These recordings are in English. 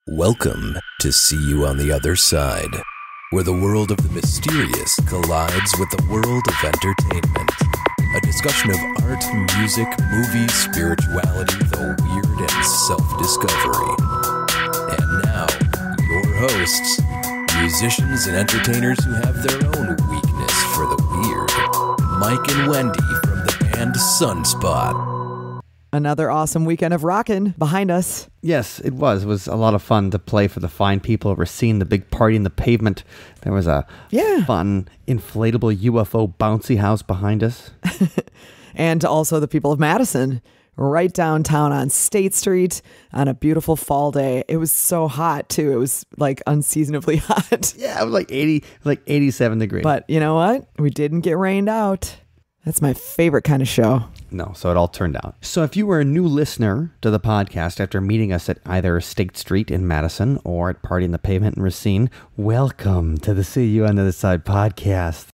Welcome to See You on the Other Side, where the world of the mysterious collides with the world of entertainment. A discussion of art, music, movies, spirituality, the weird, and self-discovery. And now, your hosts, musicians and entertainers who have their own weakness for the weird, Mike and Wendy from the band Sunspot. Another awesome weekend of rockin' behind us. Yes, it was. It was a lot of fun to play for the fine people over seeing the big party in the pavement. There was a fun inflatable UFO bouncy house behind us. And also the people of Madison, right downtown on State Street on a beautiful fall day. It was so hot, too. It was like unseasonably hot. Yeah, it was like 87 degrees. But you know what? We didn't get rained out. That's my favorite kind of show. No, so it all turned out. So if you were a new listener to the podcast after meeting us at either State Street in Madison or at Party in the Pavement in Racine, welcome to the See You on the Other Side podcast.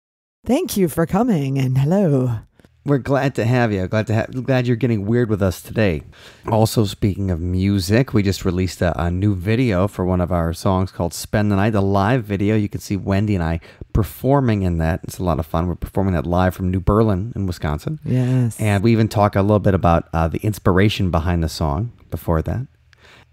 Thank you for coming, and hello. We're glad to have you. Glad you're getting weird with us today. Also, speaking of music, we just released a new video for one of our songs called Spend the Night, the live video. You can see Wendy and I performing in that. It's a lot of fun. We're performing that live from New Berlin in Wisconsin. Yes. And we even talk a little bit about the inspiration behind the song before that.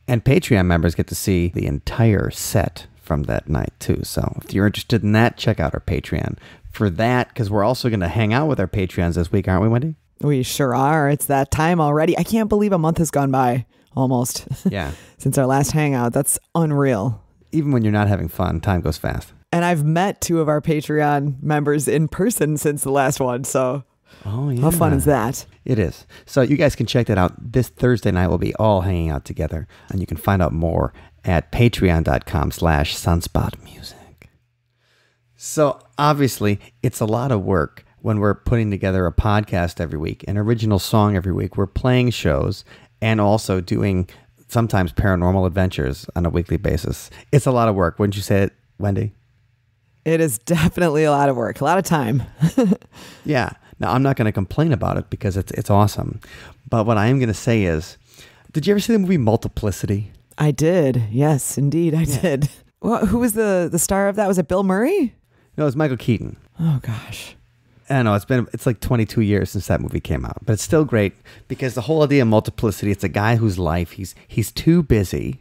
And Patreon members get to see the entire set from that night too. So if you're interested in that, check out our Patreon for that, because we're also going to hang out with our Patreons this week, aren't we, Wendy? We sure are. It's that time already. I can't believe a month has gone by, almost. Yeah. Since our last hangout. That's unreal. Even when you're not having fun, time goes fast. And I've met two of our Patreon members in person since the last one, so how fun is that? It is. So you guys can check that out. This Thursday night, we'll be all hanging out together, and you can find out more at patreon.com/sunspotmusic. So obviously, it's a lot of work when we're putting together a podcast every week, an original song every week. We're playing shows and also doing sometimes paranormal adventures on a weekly basis. It's a lot of work. Wouldn't you say it, Wendy? It is definitely a lot of work, a lot of time. Yeah. Now, I'm not going to complain about it because it's awesome. But what I am going to say is, did you ever see the movie Multiplicity? I did. Yes, indeed, I did. Well, who was the star of that? Was it Bill Murray? No, it's Michael Keaton. Oh, gosh. I know, it's like 22 years since that movie came out. But it's still great because the whole idea of multiplicity, it's a guy whose life, he's too busy.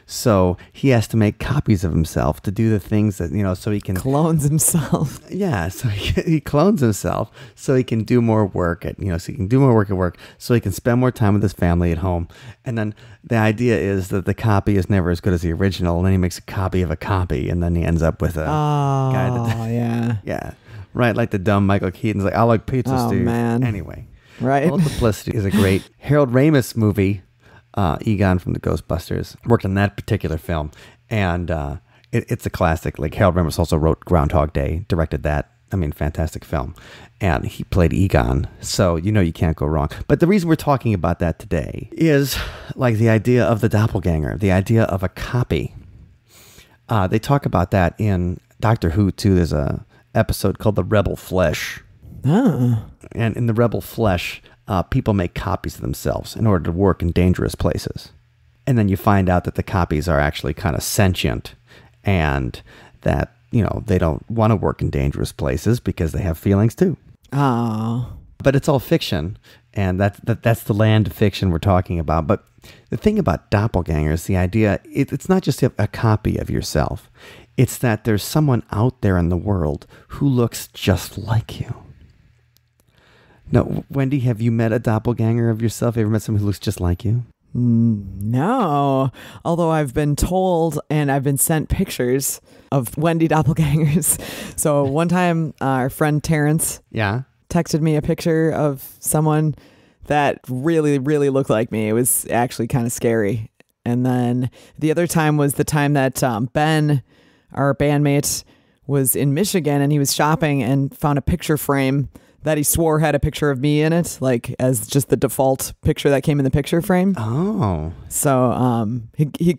So he has to make copies of himself to do the things that, so he can... Clones himself. Yeah, so he clones himself so he can do more work so he can do more work at work, so he can spend more time with his family at home. And then the idea is that the copy is never as good as the original, and then he makes a copy of a copy, and then he ends up with a guy that... Oh, yeah. Yeah, right, like the dumb Michael Keaton's like, I like pizzas, dude. Oh, man. Anyway. Right. Multiplicity is a great Harold Ramis movie. Egon from the Ghostbusters worked on that particular film, and it's a classic. Like Harold Ramis also wrote Groundhog Day, directed that. I mean, fantastic film, and he played Egon, so you can't go wrong. But the reason we're talking about that today is like the idea of the doppelganger, the idea of a copy. They talk about that in Doctor Who too. There's a episode called The Rebel Flesh. Oh. And in The Rebel Flesh, people make copies of themselves in order to work in dangerous places. And then you find out that the copies are actually kind of sentient and that, they don't want to work in dangerous places because they have feelings too. Oh. But it's all fiction, and that's the land of fiction we're talking about. But the thing about doppelgangers, the idea, it's not just a copy of yourself. It's that there's someone out there in the world who looks just like you. No, Wendy, have you met a doppelganger of yourself? Have you ever met someone who looks just like you? No, although I've been told and I've been sent pictures of Wendy doppelgangers. So one time our friend Terrence texted me a picture of someone that really, really looked like me. It was actually kind of scary. And then the other time was the time that Ben, our bandmate, was in Michigan and he was shopping and found a picture frame that he swore had a picture of me in it, like as just the default picture that came in the picture frame. Oh. So he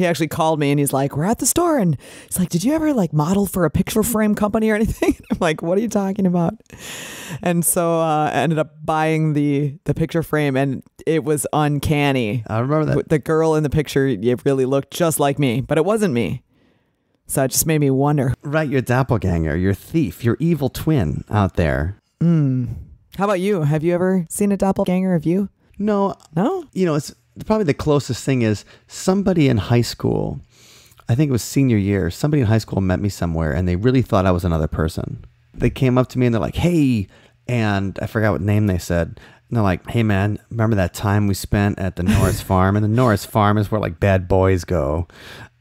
actually called me and he's like, we're at the store. And he's like, did you ever like model for a picture frame company or anything? I'm like, what are you talking about? And so I ended up buying the picture frame, and it was uncanny. I remember that. The girl in the picture, it really looked just like me, but it wasn't me. So it just made me wonder. Right, your doppelganger, your thief, your evil twin out there. How about you? Have you ever seen a doppelganger of you? No. It's probably the closest thing is somebody in high school. I think it was senior year. Somebody in high school met me somewhere, and they really thought I was another person. They came up to me and they're like, "Hey," and I forgot what name they said. And they're like, "Hey man, remember that time we spent at the Norris Farm?" And the Norris Farm is where like bad boys go.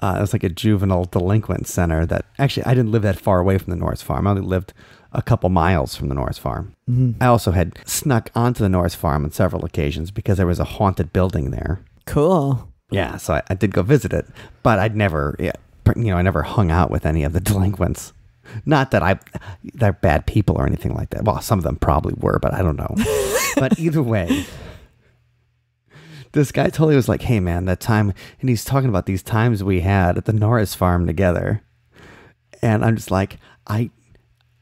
It was like a juvenile delinquent center that actually I didn't live that far away from the Norris Farm. I only lived a couple miles from the Norris Farm. I also had snuck onto the Norris Farm on several occasions because there was a haunted building there. Cool. Yeah, so I did go visit it, but I'd never, I never hung out with any of the delinquents. Not that they're bad people or anything like that. Well, some of them probably were, but I don't know. But either way, this guy totally was like, "Hey man, that time," and he's talking about these times we had at the Norris Farm together. And I'm just like, I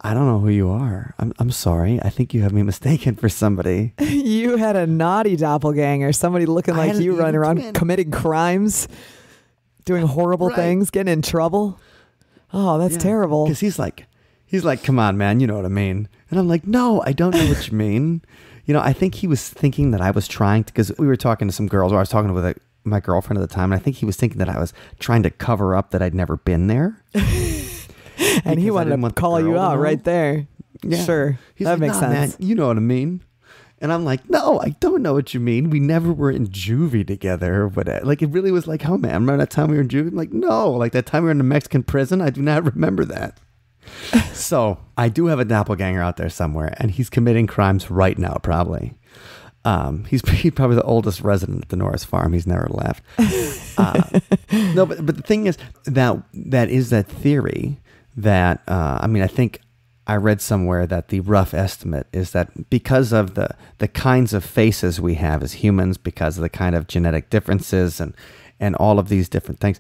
don't know who you are. I'm sorry. I think you have me mistaken for somebody. You had a naughty doppelganger, somebody looking like you running around committing crimes, doing horrible things, getting in trouble. Oh, that's terrible. Because he's like, "Come on, man, you know what I mean." And I'm like, "No, I don't know what you mean." I think he was thinking that I was trying to, because we were talking to some girls, or I was talking with my girlfriend at the time, and I think he was thinking that I was trying to cover up that I'd never been there. And he wanted to call you out right there. Yeah. Sure. That makes sense. Man, you know what I mean? And I'm like, "No, I don't know what you mean. We never were in juvie together." Or whatever. Like, it really was like, "Oh, man, remember that time we were in juvie?" I'm like, "No, like that time we were in a Mexican prison. I do not remember that." So I do have a doppelganger out there somewhere, and he's committing crimes right now, probably. He's probably the oldest resident at the Norris Farm. He's never left. No, but the thing is that is that theory that, I think I read somewhere that the rough estimate is that because of the kinds of faces we have as humans, because of the kind of genetic differences and all of these different things,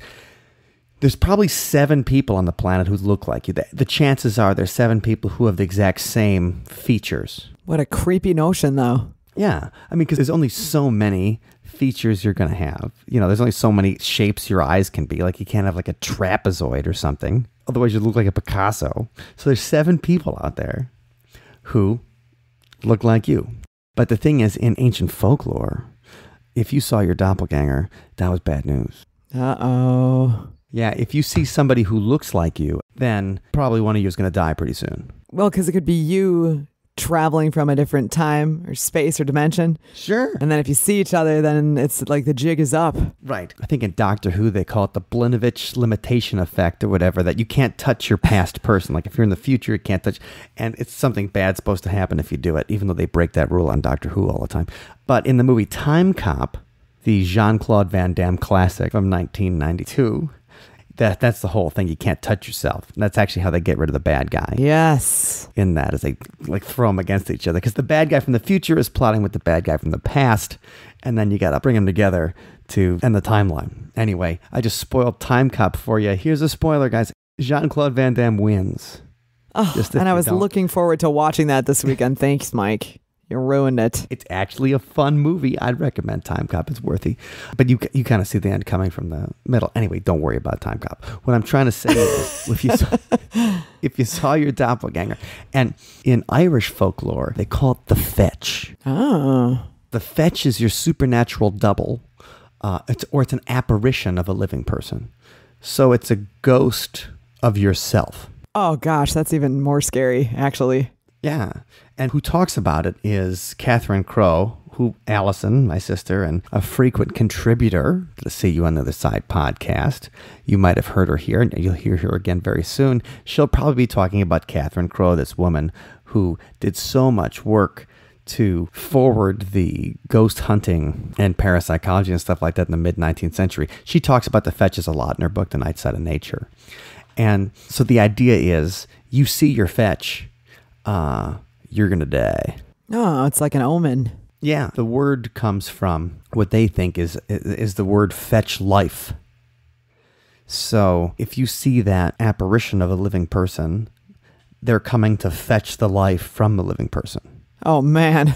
there's probably 7 people on the planet who look like you. The chances are there's 7 people who have the exact same features. What a creepy notion, though. Yeah. Because there's only so many features you're going to have. There's only so many shapes your eyes can be. Like, you can't have like a trapezoid or something. Otherwise, you look like a Picasso. So there's 7 people out there who look like you. But the thing is, in ancient folklore, if you saw your doppelganger, that was bad news. Uh-oh. Yeah, if you see somebody who looks like you, then probably one of you is going to die pretty soon. Well, because it could be you traveling from a different time or space or dimension. Sure. And then if you see each other, then it's like the jig is up. Right. I think in Doctor Who, they call it the Blinovitch limitation effect or whatever, that you can't touch your past person. Like, if you're in the future, you can't touch. And it's something bad supposed to happen if you do it, even though they break that rule on Doctor Who all the time. But in the movie Time Cop, the Jean-Claude Van Damme classic from 1992, that's the whole thing. You can't touch yourself. And that's actually how they get rid of the bad guy. Yes. In that, as they like throw them against each other, because the bad guy from the future is plotting with the bad guy from the past, and then you got to bring them together to end the timeline. Anyway, I just spoiled Time Cop for you. Here's a spoiler, guys. Jean-Claude Van Damme wins. Oh, and I was looking forward to watching that this weekend. Thanks, Mike. You ruined it. It's actually a fun movie. I'd recommend Time Cop. It's worthy. But you kind of see the end coming from the middle. Anyway, don't worry about Time Cop. What I'm trying to say is, if you saw your doppelganger, and in Irish folklore, they call it the fetch. Oh. The fetch is your supernatural double, it's an apparition of a living person. So it's a ghost of yourself. Oh, gosh, that's even more scary, actually. Yeah. And who talks about it is Catherine Crowe, Allison, my sister, and a frequent contributor to the See You on the Other Side podcast. You might have heard her here, and you'll hear her again very soon. She'll probably be talking about Catherine Crowe, this woman who did so much work to forward the ghost hunting and parapsychology and stuff like that in the mid-19th century. She talks about the fetches a lot in her book, The Night Side of Nature. And so the idea is, you see your fetch, you're going to die. Oh, it's like an omen. Yeah. The word comes from what they think is the word fetch life. So if you see that apparition of a living person, they're coming to fetch the life from the living person. Oh, man.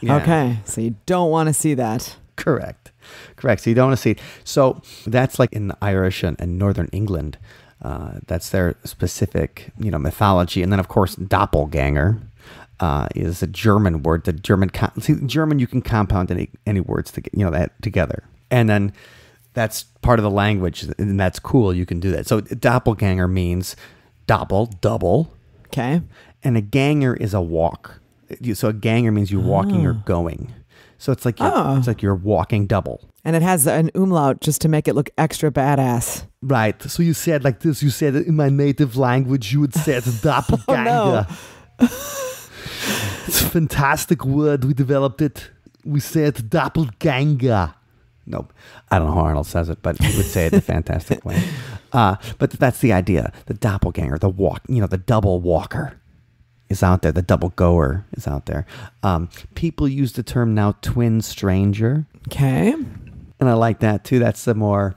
Yeah. Okay. So you don't want to see that. Correct. So you don't want to see it. So that's like in Irish and Northern England. That's their specific, mythology. And then, of course, doppelganger is a German word. The German you can compound any words together. And then that's part of the language, and that's cool. You can do that. So doppelganger means double. Okay. And a ganger is a walk. So a ganger means you're walking or going. So it's like you're walking double. And it has an umlaut just to make it look extra badass. Right. So you said like this. You said it in my native language. You would say it's a doppelganger. Oh, no. It's a fantastic word. We developed it. We say it's doppelganger. No, I don't know how Arnold says it, but he would say it in a fantastic way. But that's the idea. The doppelganger, the walk, the double walker is out there. The double goer is out there. People use the term now twin stranger. Okay. And I like that too. That's the more,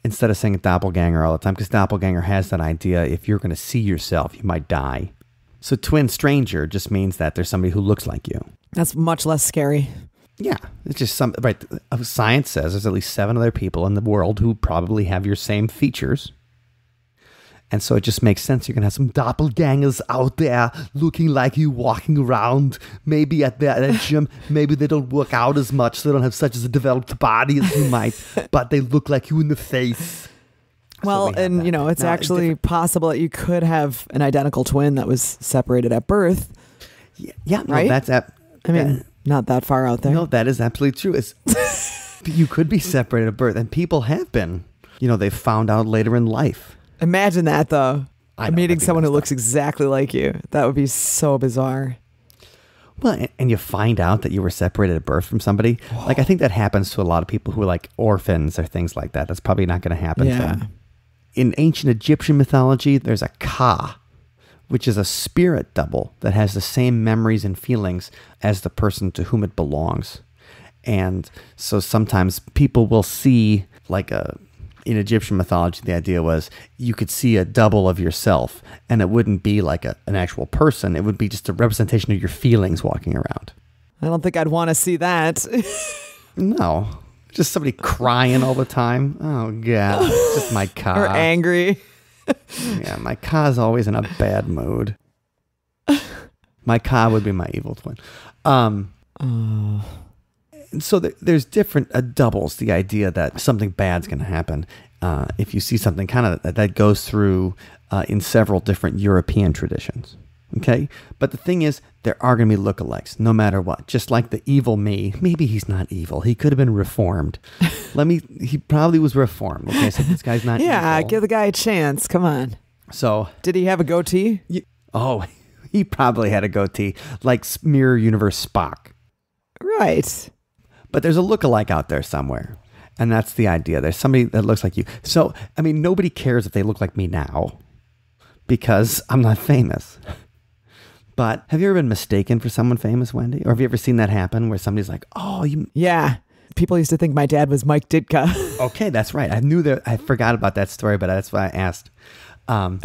instead of saying doppelganger all the time, because doppelganger has that idea, if you're going to see yourself, you might die. So twin stranger just means that there's somebody who looks like you. That's much less scary. Yeah, it's just right. Science says there's at least 7 other people in the world who probably have your same features. And so it just makes sense. You're going to have some doppelgangers out there looking like you, walking around. Maybe at that gym, maybe they don't work out as much. So they don't have such as a developed body as you might, but they look like you in the face. Well, so and it's actually possible that you could have an identical twin that was separated at birth. Yeah, right? No, not that far out there. No, that is absolutely true. You could be separated at birth, and people have been. They've found out later in life. Imagine that, though. Meeting someone who up. looks exactly like you. That would be so bizarre. Well, and you find out that you were separated at birth from somebody. Like, I think that happens to a lot of people who are like orphans or things like that. That's probably not going to happen to them. In ancient Egyptian mythology, there's a Ka, which is a spirit double that has the same memories and feelings as the person to whom it belongs. And so sometimes people will see, in Egyptian mythology, the idea was you could see a double of yourself, and it wouldn't be like an actual person. It would be just a representation of your feelings walking around. I don't think I'd want to see that. No. Just somebody crying all the time. Oh, God. It's just my Ka. Or angry. Yeah, my Ka's always in a bad mood. My Ka would be my evil twin. So there's different doubles. The idea that something bad's going to happen. If you see something kind of that goes through in several different European traditions. Okay, but the thing is, there are going to be lookalikes no matter what. Just like the evil me. Maybe he's not evil. He could have been reformed. He probably was reformed. Okay, so this guy's not yeah, evil. give the guy a chance. Come on. So did he have a goatee? He probably had a goatee, like Mirror Universe Spock. Right. But there's a lookalike out there somewhere. And that's the idea. There's somebody that looks like you. So, nobody cares if they look like me now because I'm not famous. But have you ever been mistaken for someone famous, Wendy? Or have you ever seen that happen where somebody's like, oh, you... Yeah. People used to think my dad was Mike Ditka. Okay, that's right. I knew that. I forgot about that story, but that's why I asked. So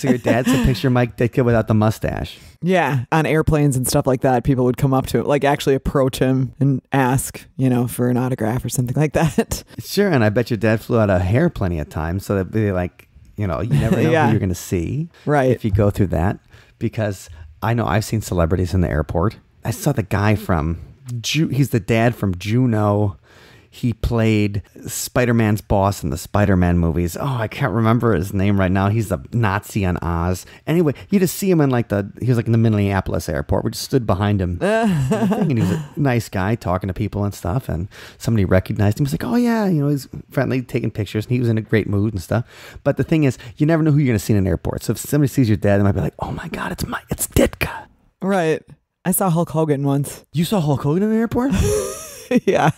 your dad's a picture of Mike Ditka without the mustache. Yeah. On airplanes and stuff like that, people would come up to him, actually approach him and ask, for an autograph or something like that. Sure. And I bet your dad flew out of hair plenty of times. So that'd be like, you never know who you're going to see. Right. If you go through that. Because I know I've seen celebrities in the airport. I saw the guy he's the dad from Juno. He played Spider-Man's boss in the Spider-Man movies. Oh, I can't remember his name right now. He's the Nazi on Oz. Anyway, you just see him he was in the Minneapolis airport. We just stood behind him. And he was a nice guy talking to people and stuff. And somebody recognized him. He was like, oh yeah, he's friendly, taking pictures. And he was in a great mood and stuff. But the thing is, you never know who you're going to see in an airport. So if somebody sees your dad, they might be like, oh my God, it's Ditka. Right. I saw Hulk Hogan once. You saw Hulk Hogan in an airport? Yeah.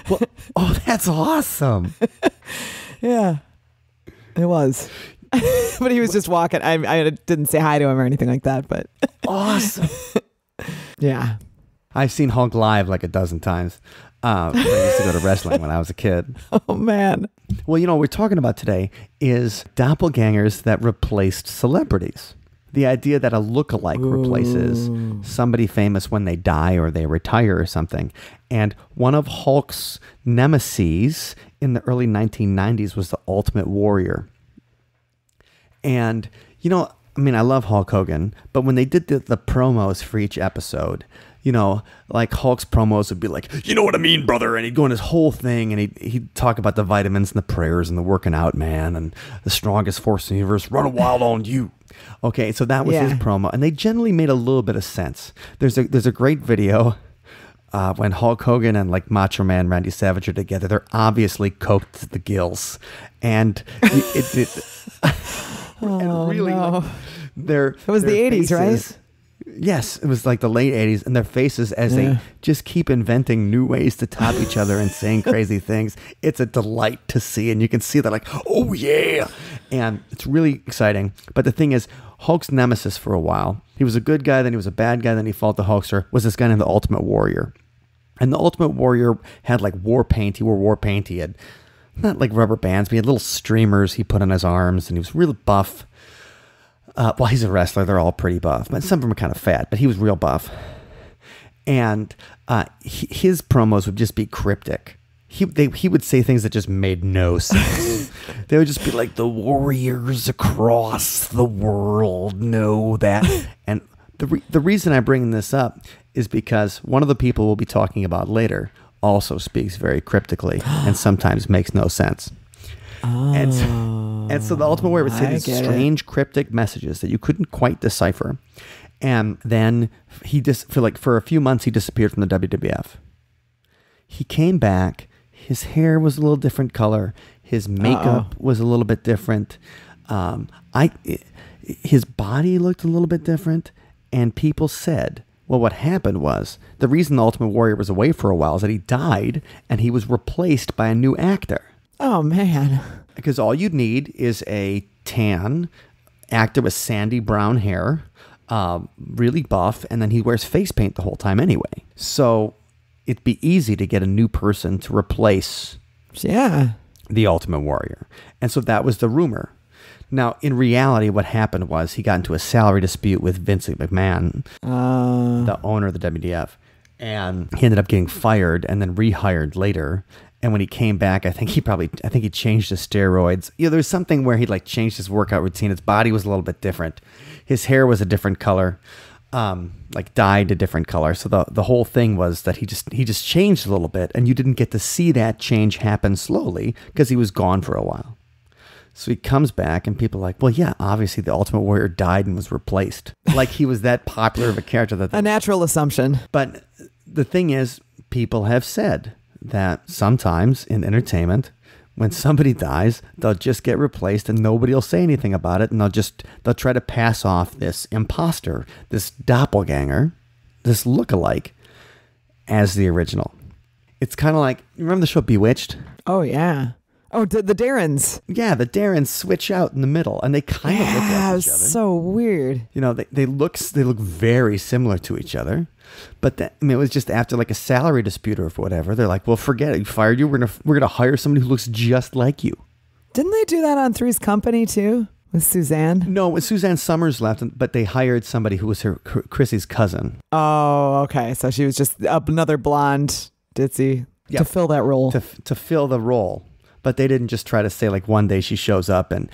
Well, that's awesome. Yeah, it was. But he was just walking. I didn't say hi to him or anything like that, but awesome. Yeah. I've seen Hulk live like a dozen times. I used to go to wrestling when I was a kid. Oh, man. Well, what we're talking about today is doppelgangers that replaced celebrities. The idea that a lookalike replaces somebody famous when they die or they retire or something. And one of Hulk's nemeses in the early 1990s was the Ultimate Warrior. And, I love Hulk Hogan, but when they did the promos for each episode, like Hulk's promos would be like, you know what I mean, brother? And he'd go in his whole thing and he'd talk about the vitamins and the prayers and the working out, man, and the strongest force in the universe, running wild on you. Okay, so that was his promo. And they generally made a little bit of sense. There's a great video when Hulk Hogan and like Macho Man Randy Savage are together. They're obviously coked to the gills. And and really, no. It was the 80s, right? Yes, it was like the late 80s, and their faces as they just keep inventing new ways to top each other and saying crazy things. It's a delight to see, and you can see they're like, oh yeah, and it's really exciting. But the thing is, Hulk's nemesis for a while, he was a good guy, then he was a bad guy, then he fought the Hulkster, was this guy named the Ultimate Warrior. And the Ultimate Warrior had like war paint. He wore war paint. He had not like rubber bands, but he had little streamers he put on his arms, and he was really buff. Well, he's a wrestler. They're all pretty buff, but some of them are kind of fat, but he was real buff. And his promos would just be cryptic. He would say things that just made no sense. They would just be like, the warriors across the world know that. And the reason I'm bringing this up is because one of the people we'll be talking about later also speaks very cryptically and sometimes makes no sense. Oh, and so the Ultimate Warrior would say these strange cryptic messages that you couldn't quite decipher. And then for a few months he disappeared from the WWF. He came back. His hair was a little different color. His makeup was a little bit different. His body looked a little bit different. And people said, well, what happened was the reason the Ultimate Warrior was away for a while is that he died and he was replaced by a new actor. Oh, man. Because all you'd need is a tan actor with sandy brown hair, really buff, and then he wears face paint the whole time anyway. So it'd be easy to get a new person to replace the Ultimate Warrior. And so that was the rumor. Now, in reality, what happened was he got into a salary dispute with Vince McMahon, the owner of the WWF, and he ended up getting fired and then rehired later. And when he came back, I think he changed his steroids. There's something where he like changed his workout routine. His body was a little bit different. His hair was a different color, like dyed a different color. So the whole thing was that he just changed a little bit, and you didn't get to see that change happen slowly because he was gone for a while. So he comes back, and people are like, well, yeah, obviously the Ultimate Warrior died and was replaced. Like he was that popular of a character. A natural assumption. But the thing is, people have said that sometimes in entertainment, when somebody dies, they'll just get replaced and nobody will say anything about it. And they'll try to pass off this imposter, this doppelganger, this lookalike as the original. It's kind of like, you remember the show Bewitched? Oh, yeah. Oh, the Darrens. Yeah, the Darrens switch out in the middle, and they kind of look like each other. So weird. They look very similar to each other, but it was just after like a salary dispute or whatever. They're like, well, forget it. We fired you. We're gonna hire somebody who looks just like you. Didn't they do that on Three's Company too with Suzanne? No, Suzanne Summers left, but they hired somebody who was Chrissy's cousin. Oh, okay. So she was just another blonde ditzy to fill that role. To fill the role. But they didn't just try to say like one day she shows up and,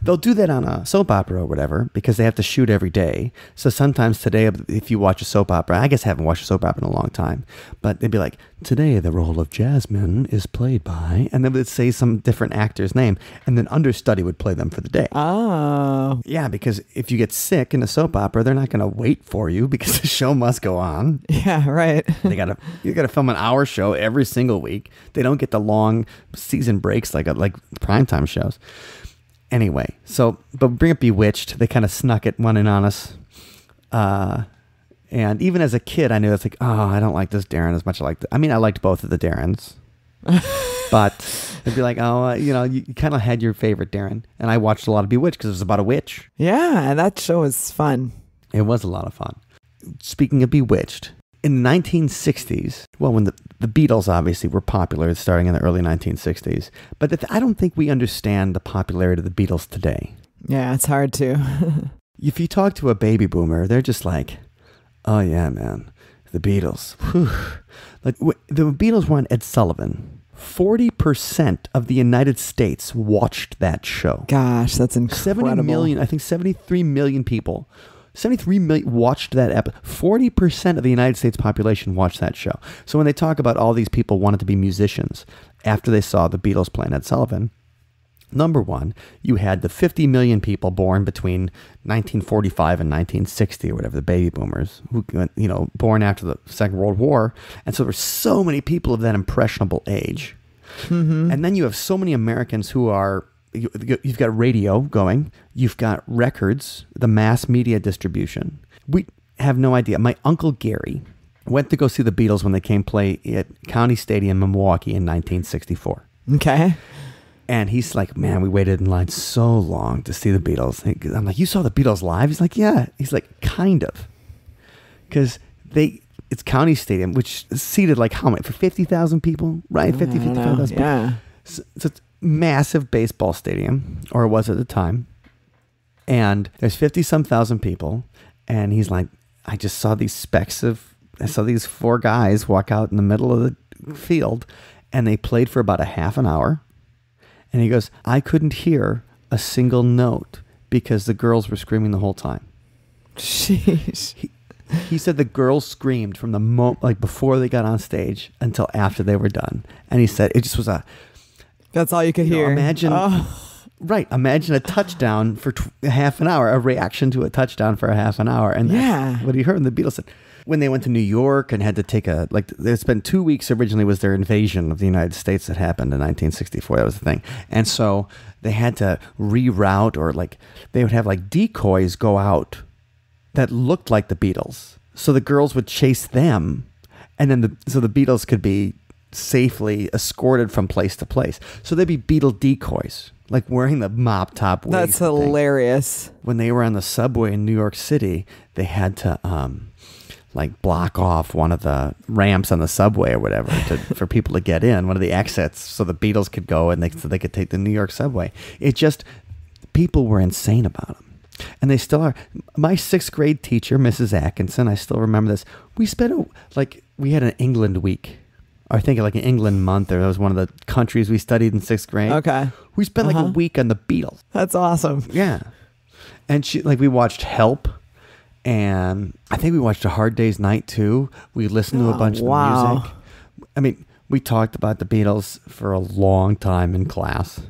they'll do that on a soap opera or whatever because they have to shoot every day. So sometimes today, if you watch a soap opera, I guess I haven't watched a soap opera in a long time, but they'd be like, today the role of Jasmine is played by, and they would say some different actor's name, and then understudy would play them for the day. Oh. Yeah, because if you get sick in a soap opera, they're not going to wait for you because the show must go on. Yeah, right. You got to film an hour show every single week. They don't get the long season breaks like primetime shows. Anyway, but bring up Bewitched. They kind of snuck it one in on us. And even as a kid, I knew it's like, oh, I don't like this Darren as much as I liked. I liked both of the Darrens. But it'd be like, oh, you kind of had your favorite, Darren. And I watched a lot of Bewitched because it was about a witch. Yeah, that show was fun. It was a lot of fun. Speaking of Bewitched, in the 1960s, well, when the Beatles obviously were popular, starting in the early 1960s, but I don't think we understand the popularity of the Beatles today. Yeah, it's hard to. If you talk to a baby boomer, they're just like, oh yeah, man, the Beatles. Whew. Like the Beatles were on Ed Sullivan. 40% of the United States watched that show. Gosh, that's incredible. 70 million, I think 73 million people. 73 million watched that episode. 40% of the United States population watched that show. So when they talk about all these people wanted to be musicians after they saw the Beatles playing Ed Sullivan, number one, you had the 50 million people born between 1945 and 1960 or whatever, the baby boomers, who, born after the Second World War. And so there were so many people of that impressionable age. Mm-hmm. And then you have so many Americans who are, you've got radio going, you've got records, the mass media distribution. We have no idea. My Uncle Gary went to go see the Beatles when they came play at County Stadium in Milwaukee in 1964. Okay. And he's like, man, we waited in line so long to see the Beatles. I'm like, you saw the Beatles live? He's like, yeah. He's like, kind of. Because it's County Stadium, which is seated like how many? For 50,000 people, right? 55,000 people. Yeah. So it's massive baseball stadium, or it was at the time. And there's 50-some thousand people. And he's like, I saw these four guys walk out in the middle of the field, and they played for about a half an hour. And he goes, I couldn't hear a single note because the girls were screaming the whole time. Jeez. He said the girls screamed from the moment, like before they got on stage until after they were done. And he said it just was that's all you could hear. Imagine a touchdown for half an hour, a reaction to a touchdown for a half an hour. And that's what he heard. And the Beatles said, when they went to New York and had to take it's been 2 weeks originally was their invasion of the United States that happened in 1964. That was the thing. And so they had to reroute, or they would have decoys go out that looked like the Beatles. So the girls would chase them, and then so the Beatles could be safely escorted from place to place. So they'd be Beatle decoys, like wearing the mop top wigs. That's hilarious. When they were on the subway in New York City, they had to block off one of the ramps on the subway or whatever for people to get in, one of the exits, so the Beatles could go and so they could take the New York subway. It just, people were insane about them. And they still are. My 6th grade teacher, Mrs. Atkinson, I still remember this. We spent we had an England week. I think an England month, or that was one of the countries we studied in 6th grade. Okay. We spent a week on the Beatles. That's awesome. Yeah. And we watched Help. And I think we watched A Hard Day's Night too. We listened to a bunch of the music. I mean, we talked about the Beatles for a long time in class.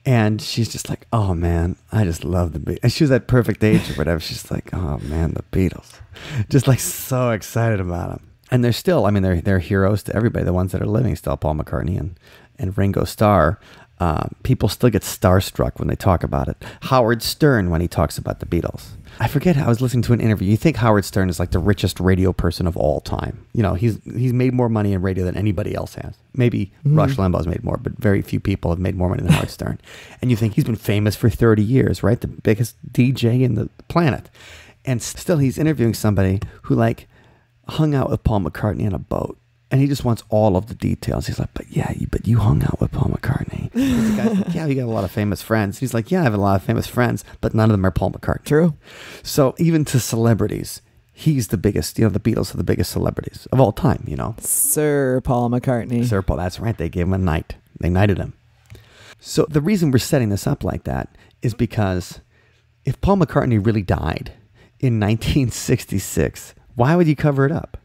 And she's just like, oh man, I just love the Beatles. And she was at perfect age or whatever. She's like, oh man, the Beatles. Just so excited about them. And they're still, they're heroes to everybody. The ones that are living still, Paul McCartney and Ringo Starr. People still get starstruck when they talk about it. Howard Stern, when he talks about the Beatles. I forget, I was listening to an interview. You think Howard Stern is the richest radio person of all time. He's made more money in radio than anybody else has. Maybe Rush Limbaugh's made more, but very few people have made more money than Howard Stern. And you think he's been famous for 30 years, right? The biggest DJ in the planet. And still he's interviewing somebody who hung out with Paul McCartney on a boat. And he just wants all of the details. He's like, but you hung out with Paul McCartney. The guy's like, yeah, you got a lot of famous friends. He's like, yeah, I have a lot of famous friends, but none of them are Paul McCartney. True. So even to celebrities, he's the biggest, the Beatles are the biggest celebrities of all time, Sir Paul McCartney. Sir Paul, that's right. They gave him a knight. They knighted him. So the reason we're setting this up like that is because if Paul McCartney really died in 1966, why would you cover it up?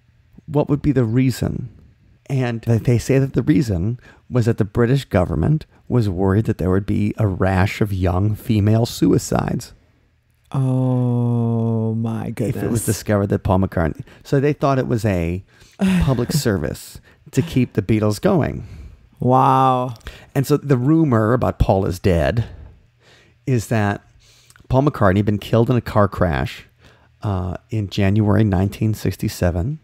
What would be the reason? And they say that the reason was that the British government was worried that there would be a rash of young female suicides. Oh, my goodness. If it was discovered that Paul McCartney... So they thought it was a public service to keep the Beatles going. Wow. And so the rumor about Paul is dead is that Paul McCartney had been killed in a car crash in January 1967.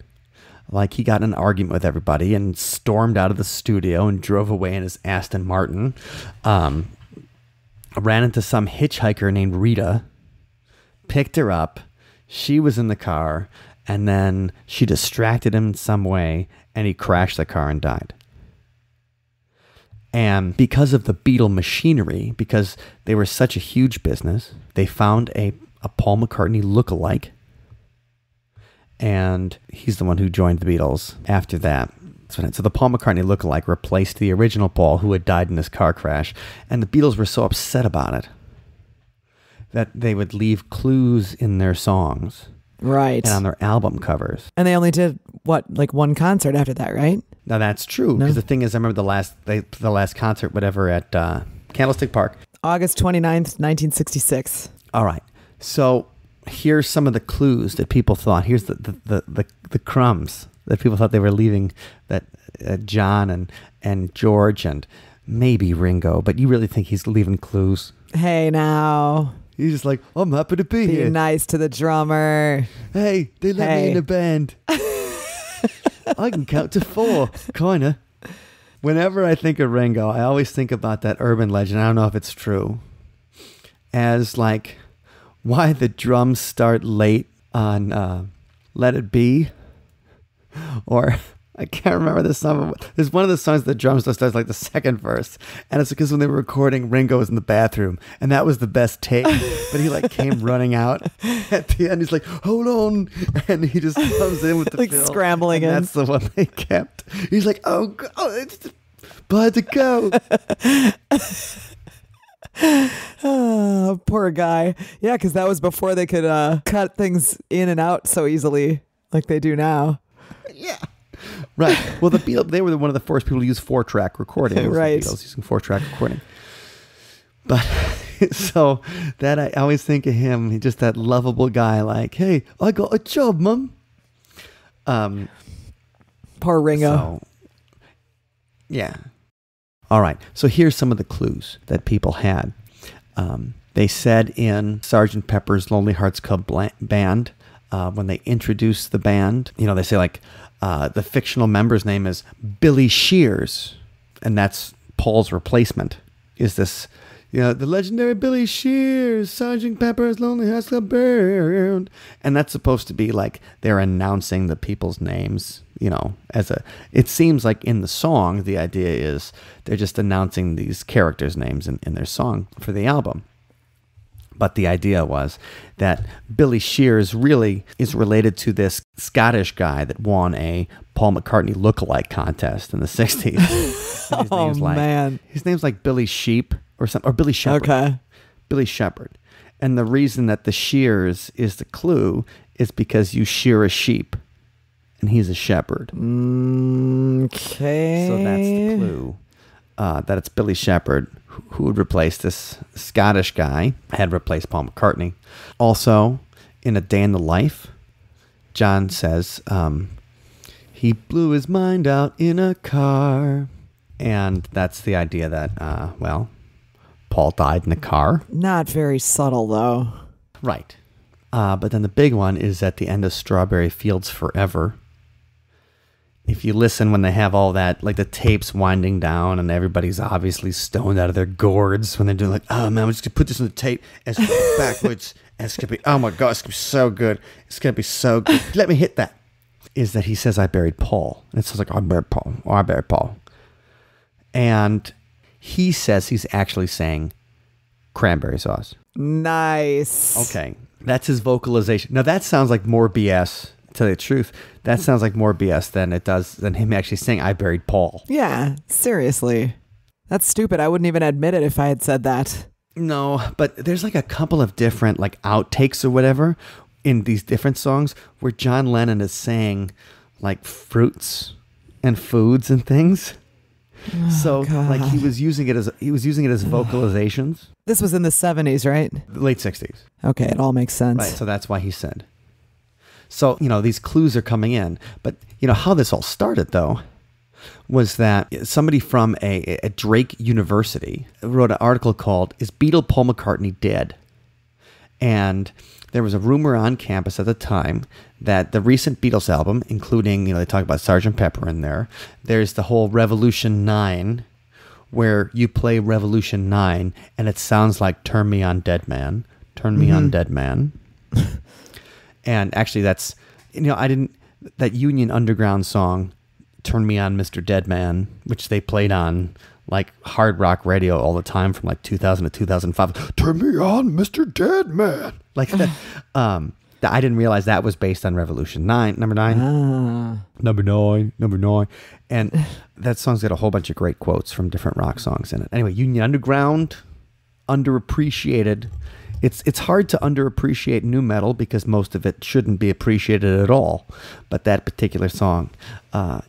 like he got in an argument with everybody and stormed out of the studio and drove away in his Aston Martin. Ran into some hitchhiker named Rita, picked her up. She was in the car, and then she distracted him in some way, and he crashed the car and died. And because of the Beatle machinery, because they were such a huge business, they found a Paul McCartney lookalike, and he's the one who joined the Beatles after that. So the Paul McCartney lookalike replaced the original Paul who had died in this car crash, and the Beatles were so upset about it that they would leave clues in their songs. Right. And on their album covers. And they only did, like one concert after that, right? Now that's true, because the thing is, I remember the last concert, whatever, at Candlestick Park. August 29th, 1966. All right. So here's some of the clues that people thought. Here's the crumbs that people thought they were leaving, that John and George and maybe Ringo, but you really think he's leaving clues? Hey, now. He's just like, I'm happy to be here. Be nice to the drummer. Hey, they let me in a band. I can count to 4, kinda. Whenever I think of Ringo, I always think about that urban legend. I don't know if it's true. As like, why the drums start late on Let It Be. Or I can't remember the song. There's one of the songs the drums starts like the second verse, and it's because when they were recording, Ringo was in the bathroom, and that was the best take. But he like came running out at the end. He's like, "Hold on," and he just comes in with the like fill, scrambling and in. that's the one they kept. He's like, "Oh, God, it's but to go." Oh, poor guy. Yeah, because that was before they could cut things in and out so easily like they do now. Yeah. Right. Well, the Beatles, they were one of the first people to use 4-track recording. Right. The Beatles using 4-track recording. But so that I always think of him, he's just that lovable guy like, hey, I got a job, Mum. Poor Ringo. So, yeah. All right. So here's some of the clues that people had. They said in Sgt. Pepper's Lonely Hearts Club Band, when they introduced the band, they say like, the fictional member's name is Billy Shears, and that's Paul's replacement. Is this, the legendary Billy Shears, Sgt. Pepper's Lonely Hearts Club Band, and that's supposed to be like they're announcing the people's names. It seems like in the song, the idea is they're just announcing these characters' names in their song for the album. But the idea was that Billy Shears really is related to this Scottish guy that won a Paul McCartney lookalike contest in the 60s. Man. His name's like Billy Sheep or something, or Billy Shepherd. Okay. Billy Shepherd. And the reason that the shears is the clue is because you shear a sheep, and he's a shepherd. Okay. So that's the clue. That it's Billy Shepherd who would replace this Scottish guy, had replaced Paul McCartney. Also, in A Day in the Life, John says, he blew his mind out in a car. And that's the idea that, Paul died in a car. Not very subtle, though. Right. But then the big one is at the end of Strawberry Fields Forever. If you listen when they have all that, like the tapes winding down and everybody's obviously stoned out of their gourds when they're doing like, oh man, we're just going to put this on the tape and it's going to go backwards and it's going to be, oh my God, it's going to be so good. It's going to be so good. Let me hit that. Is that he says, I buried Paul. And it sounds like, I buried Paul. Oh, I buried Paul. And he says he's actually saying cranberry sauce. Nice. Okay. That's his vocalization. Now that sounds like more BS. To tell you the truth, that sounds like more BS than him actually saying I buried Paul. Yeah, seriously. That's stupid. I wouldn't even admit it if I had said that. No, but there's like a couple of different like outtakes or whatever in these different songs where John Lennon is saying like fruits and foods and things. Oh, so God. like he was using it as vocalizations. This was in the 70s, right? Late 60s. Okay, it all makes sense. Right, so that's why he said. So, these clues are coming in. But, how this all started, though, was that somebody from a Drake University wrote an article called, Is Beatle Paul McCartney Dead? And there was a rumor on campus at the time that the recent Beatles album, including, they talk about Sgt. Pepper in there, there's the whole Revolution 9, where you play Revolution 9 and it sounds like Turn Me On Dead Man, Turn Me On Dead Man. And actually that's, that Union Underground song, Turn Me On Mr. Dead Man, which they played on like hard rock radio all the time from like 2000 to 2005. Turn me on, Mr. Dead Man. Like that. I didn't realize that was based on Revolution 9, number 9. Number 9. And that song's got a whole bunch of great quotes from different rock songs in it. Anyway, Union Underground, underappreciated. It's hard to underappreciate nu metal because most of it shouldn't be appreciated at all. But that particular song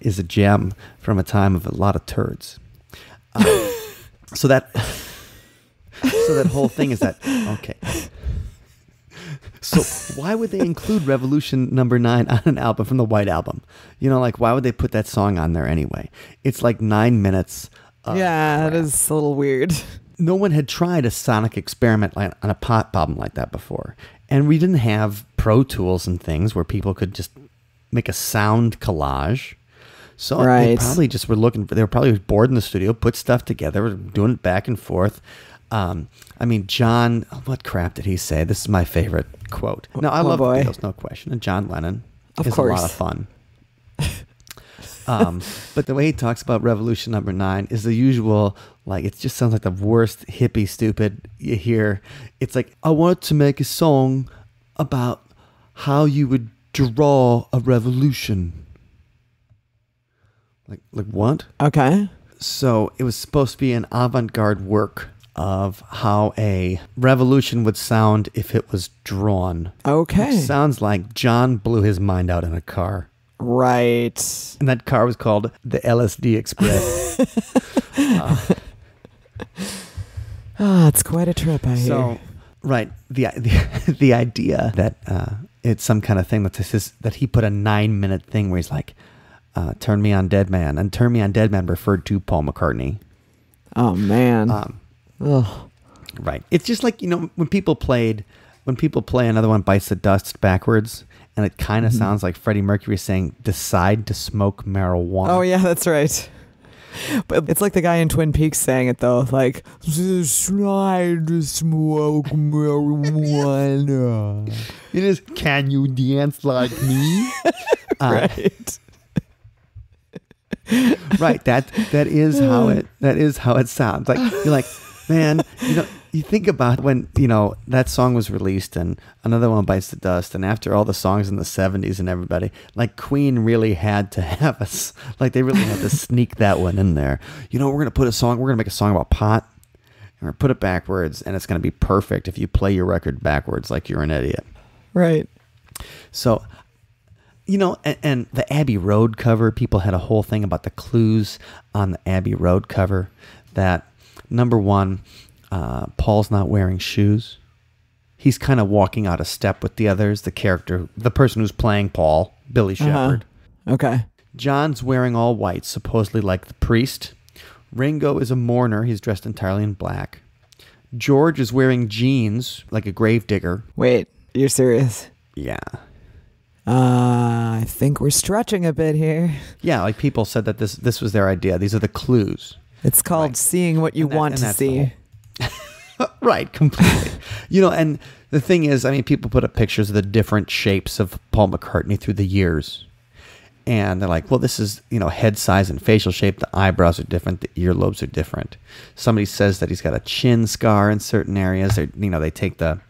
is a gem from a time of a lot of turds. So that whole thing is that, okay. So why would they include Revolution number 9 on an album from the White Album? Why would they put that song on there anyway? It's like 9 minutes. It is a little weird. No one had tried a sonic experiment on a pop album like that before. And we didn't have Pro Tools and things where people could just make a sound collage. So they probably just were they were probably bored in the studio, put stuff together, were doing it back and forth. John, what crap did he say? This is my favorite quote. No, I love the Beatles, no question. And John Lennon is a lot of fun. But the way he talks about Revolution number 9 is the usual, it just sounds like the worst hippie stupid you hear. It's like, I want to make a song about how you would draw a revolution. Like what? Okay. So it was supposed to be an avant-garde work of how a revolution would sound if it was drawn. Okay. Which sounds like John blew his mind out in a car. Right. And that car was called the LSD Express. It's quite a trip, I hear. So, right. The idea that it's some kind of thing that he put a 9-minute thing where he's like, Turn Me On Dead Man. And Turn Me On Dead Man referred to Paul McCartney. Oh, man. Ugh. Right. It's just like, when people play Another One Bites the Dust backwards, and it kind of sounds like Freddie Mercury saying, decide to smoke marijuana. Oh, yeah, that's right. But it's like the guy in Twin Peaks saying it, though. Like, decide to smoke marijuana. It is, can you dance like me? Right. Right. That is how it sounds. Like, you're like, man, you think about when, that song was released and Another One Bites the Dust, and after all the songs in the 70s and everybody, like Queen really had to have us, like they really had to sneak that one in there. We're going to make a song about pot, and we're going to put it backwards, and it's going to be perfect if you play your record backwards like you're an idiot. Right. So, and the Abbey Road cover, people had a whole thing about the clues on the Abbey Road cover that, number one, Paul's not wearing shoes. He's kind of walking out of step with the others. The person who's playing Paul, Billy Shepherd. Okay. John's wearing all white, supposedly like the priest. Ringo is a mourner. He's dressed entirely in black. George is wearing jeans like a gravedigger. Wait, you're serious? Yeah. I think we're stretching a bit here. Yeah, like people said that this was their idea. These are the clues. It's called seeing what you want to see. Right, completely. And the thing is, people put up pictures of the different shapes of Paul McCartney through the years. And they're like, well, this is, head size and facial shape. The eyebrows are different. The earlobes are different. Somebody says that he's got a chin scar in certain areas. They take the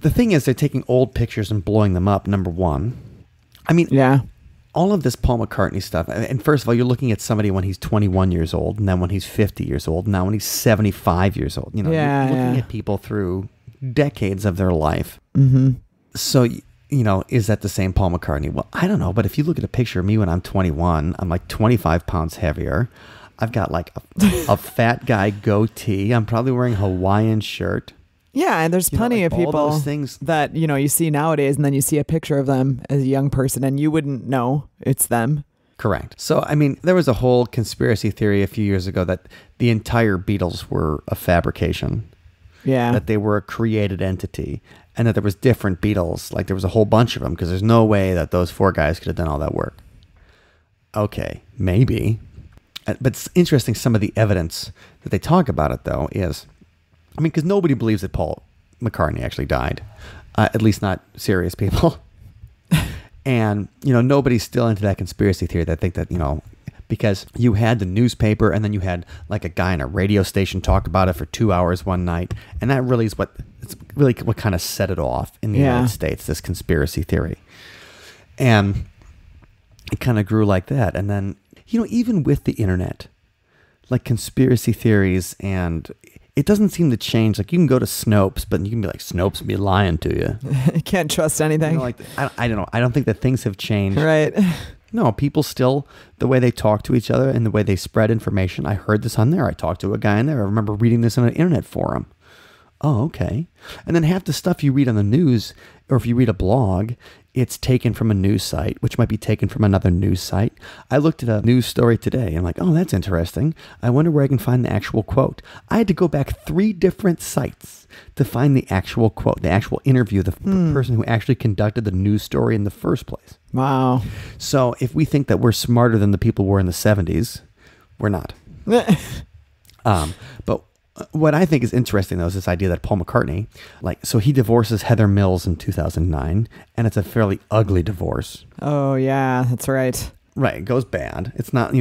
thing is, they're taking old pictures and blowing them up, number one. Yeah. All of this Paul McCartney stuff, and first of all, you're looking at somebody when he's 21 years old, and then when he's 50 years old, and now when he's 75 years old. You're looking at people through decades of their life. Mm-hmm. So, is that the same Paul McCartney? Well, I don't know, but if you look at a picture of me when I'm 21, I'm like 25 pounds heavier. I've got like a fat guy goatee. I'm probably wearing a Hawaiian shirt. Yeah, and there's plenty of people things that, you see nowadays, and then you see a picture of them as a young person, and you wouldn't know it's them. Correct. So, there was a whole conspiracy theory a few years ago that the entire Beatles were a fabrication. Yeah. That they were a created entity and that there was different Beatles. Like there was a whole bunch of them because there's no way that those 4 guys could have done all that work. Okay, maybe. But it's interesting, some of the evidence that they talk about it, though, is, I mean, because nobody believes that Paul McCartney actually died, at least not serious people. And, nobody's still into that conspiracy theory that think that, because you had the newspaper and then you had like a guy on a radio station talk about it for 2 hours one night. And that really is what kind of set it off in the United States, this conspiracy theory. And it kind of grew like that. And then, even with the internet, like conspiracy theories, and it doesn't seem to change. Like you can go to Snopes, but you can be like, Snopes be lying to you. You can't trust anything. I don't know. I don't think that things have changed. Right. No, people still, the way they talk to each other and the way they spread information. I heard this on there. I talked to a guy in there. I remember reading this on an internet forum. Oh, okay. And then half the stuff you read on the news, or if you read a blog, it's taken from a news site, which might be taken from another news site. I looked at a news story today and I'm like, oh, that's interesting. I wonder where I can find the actual quote. I had to go back 3 different sites to find the actual quote, the actual interview, the person who actually conducted the news story in the first place. Wow. So if we think that we're smarter than the people were in the 70s, we're not. But what I think is interesting, though, is this idea that Paul McCartney, so he divorces Heather Mills in 2009, and it's a fairly ugly divorce. Oh, yeah, that's right. Right, it goes bad. It's not,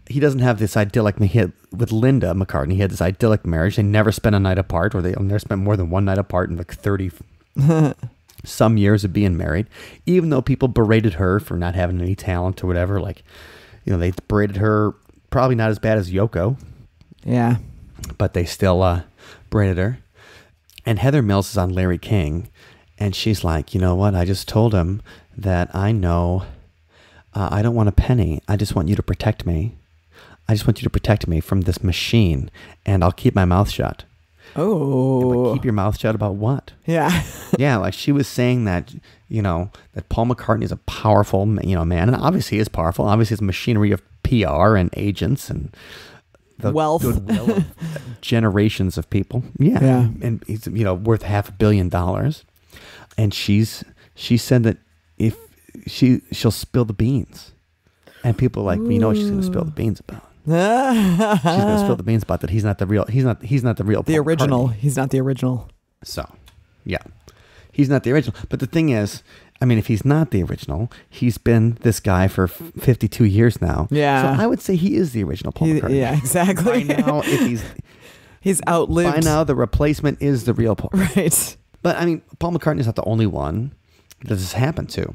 he doesn't have this idyllic, he had, with Linda McCartney, he had this idyllic marriage. They never spent a night apart, or they never spent more than one night apart in 30 some years of being married, even though people berated her for not having any talent or whatever. They berated her, probably not as bad as Yoko. Yeah. But they still braided her. And Heather Mills is on Larry King. And she's like, you know what? I just told him that I know I don't want a penny. I just want you to protect me. I just want you to protect me from this machine. And I'll keep my mouth shut. Oh. Keep your mouth shut about what? Yeah. Yeah, like she was saying that, that Paul McCartney is a powerful, man. And obviously he is powerful. Obviously it's machinery of PR and agents and the wealth, goodwill of generations of people. Yeah. And he's, worth $500 million. And she said that if she'll spill the beans, and people are like, well, what she's going to spill the beans about? She's going to spill the beans about that. He's not the real the Paul original. McCartney. He's not the original. So, yeah, he's not the original. But the thing is, I mean, if he's not the original, he's been this guy for 52 years now. Yeah. So I would say he is the original Paul McCartney. Yeah, exactly. By now, if he's outlived. By now, the replacement is the real Paul. Right. But I mean, Paul McCartney is not the only one that this has happened to.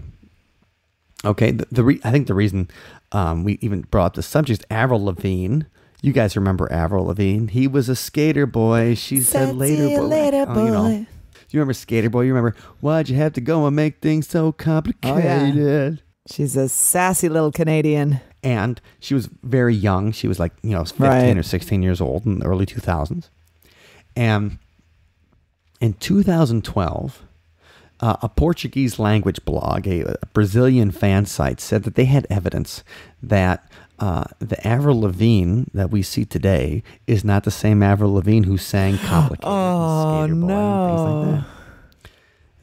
Okay, I think the reason we even brought up the subject is Avril Lavigne. You guys remember Avril Lavigne? He was a skater boy. She said later boy. You remember Skater Boy? You remember, why'd you have to go and make things so complicated? Oh, yeah. She's a sassy little Canadian. And she was very young. She was 15 or 16 years old in the early 2000s. And in 2012, a Portuguese language blog, a Brazilian fan site, said that they had evidence that the Avril Lavigne that we see today is not the same Avril Lavigne who sang Complicated and Skater Boy and things like that.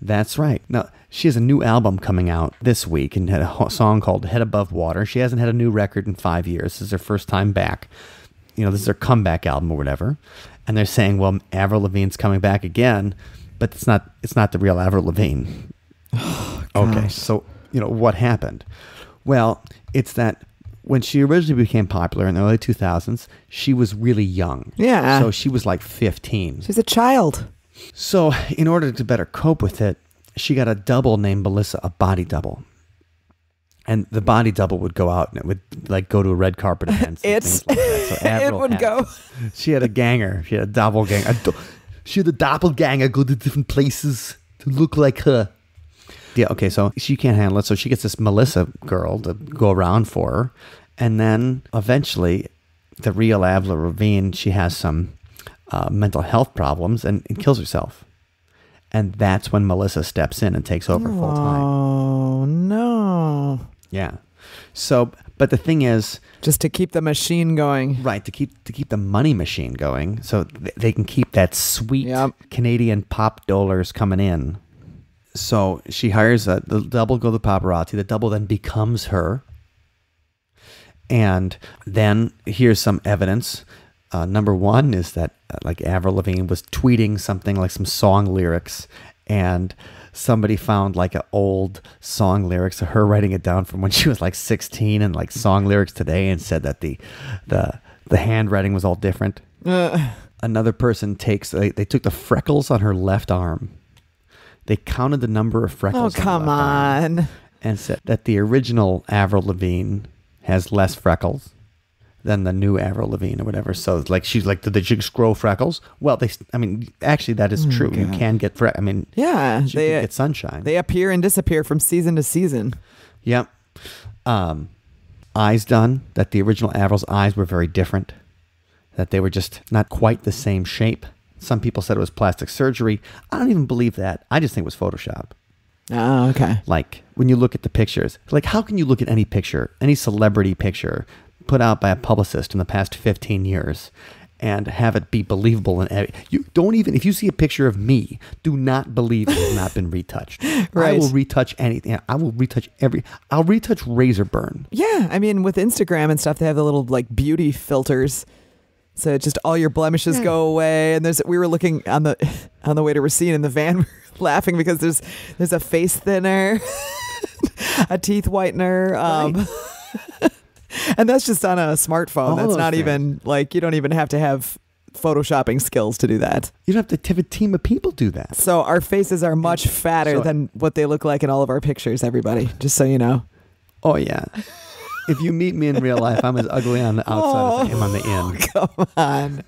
That's right. Now, she has a new album coming out this week and had a song called Head Above Water. She hasn't had a new record in 5 years. This is her first time back. This is her comeback album or whatever. And they're saying, well, Avril Lavigne's coming back again, but it's not the real Avril Lavigne. Oh, okay, so, what happened? Well, it's that when she originally became popular in the early 2000s, she was really young. Yeah. So she was 15. She's a child. So in order to better cope with it, she got a double named Melissa, a body double. And the body double would go out and it would go to a red carpet events and things like that. So Avril it would go. She had a ganger. She had a doppelganger. She had a doppelganger go to different places to look like her. Yeah, okay, so she can't handle it. So she gets this Melissa girl to go around for her. And then eventually, the real Avril Lavigne, she has some mental health problems and kills herself. And that's when Melissa steps in and takes over full time. Oh, no. Yeah. So, But the thing is, just to keep the machine going. Right, to keep the money machine going, so they can keep that sweet Canadian pop dollars coming in. So she hires the double, go to the paparazzi. The double then becomes her. And then here's some evidence. Number one is that like Avril Lavigne was tweeting something like some song lyrics, and somebody found like an old song lyrics of her writing it down from when she was like 16 and like song lyrics today, and said that the handwriting was all different. Another person they took the freckles on her left arm. They counted the number of freckles. Oh, come on. And said that the original Avril Lavigne has less freckles than the new Avril Lavigne or whatever. So like she's like, did they just grow freckles? Well, actually that is true. God. You can get yeah, they get sunshine. They appear and disappear from season to season. Yep. Eyes done. That the original Avril's eyes were very different. That they were just not quite the same shape. Some people said it was plastic surgery. I don't even believe that. I just think it was Photoshop. Oh, okay. Like when you look at the pictures, like how can you look at any picture, any celebrity picture put out by a publicist in the past 15 years and have it be believable? And you don't even, if you see a picture of me, do not believe it has not been retouched. Right. I will retouch anything. I'll retouch razor burn. Yeah. I mean, with Instagram and stuff, they have the little like beauty filters. So just all your blemishes go away. And we were looking on the way to Racine in the van, laughing because there's a face thinner, a teeth whitener. Right. And that's just on a smartphone. That's not even like, you don't even have to have photoshopping skills to do that. You don't have to have a team of people do that. So our faces are much fatter than what they look like in all of our pictures, everybody, just so you know. Oh, yeah. If you meet me in real life, I'm as ugly on the outside as I am on the in. Come on.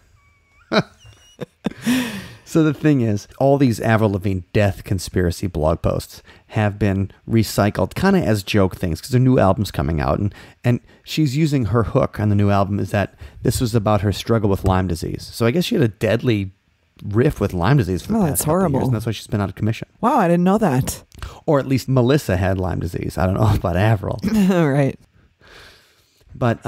So the thing is, all these Avril Lavigne death conspiracy blog posts have been recycled kind of as joke things because their new album's coming out. And she's using her hook on the new album is that this was about her struggle with Lyme disease. So I guess she had a deadly riff with Lyme disease for the past that's horrible. years, and that's why she's been out of commission. Wow, I didn't know that. Or at least Melissa had Lyme disease. I don't know about Avril. Right. But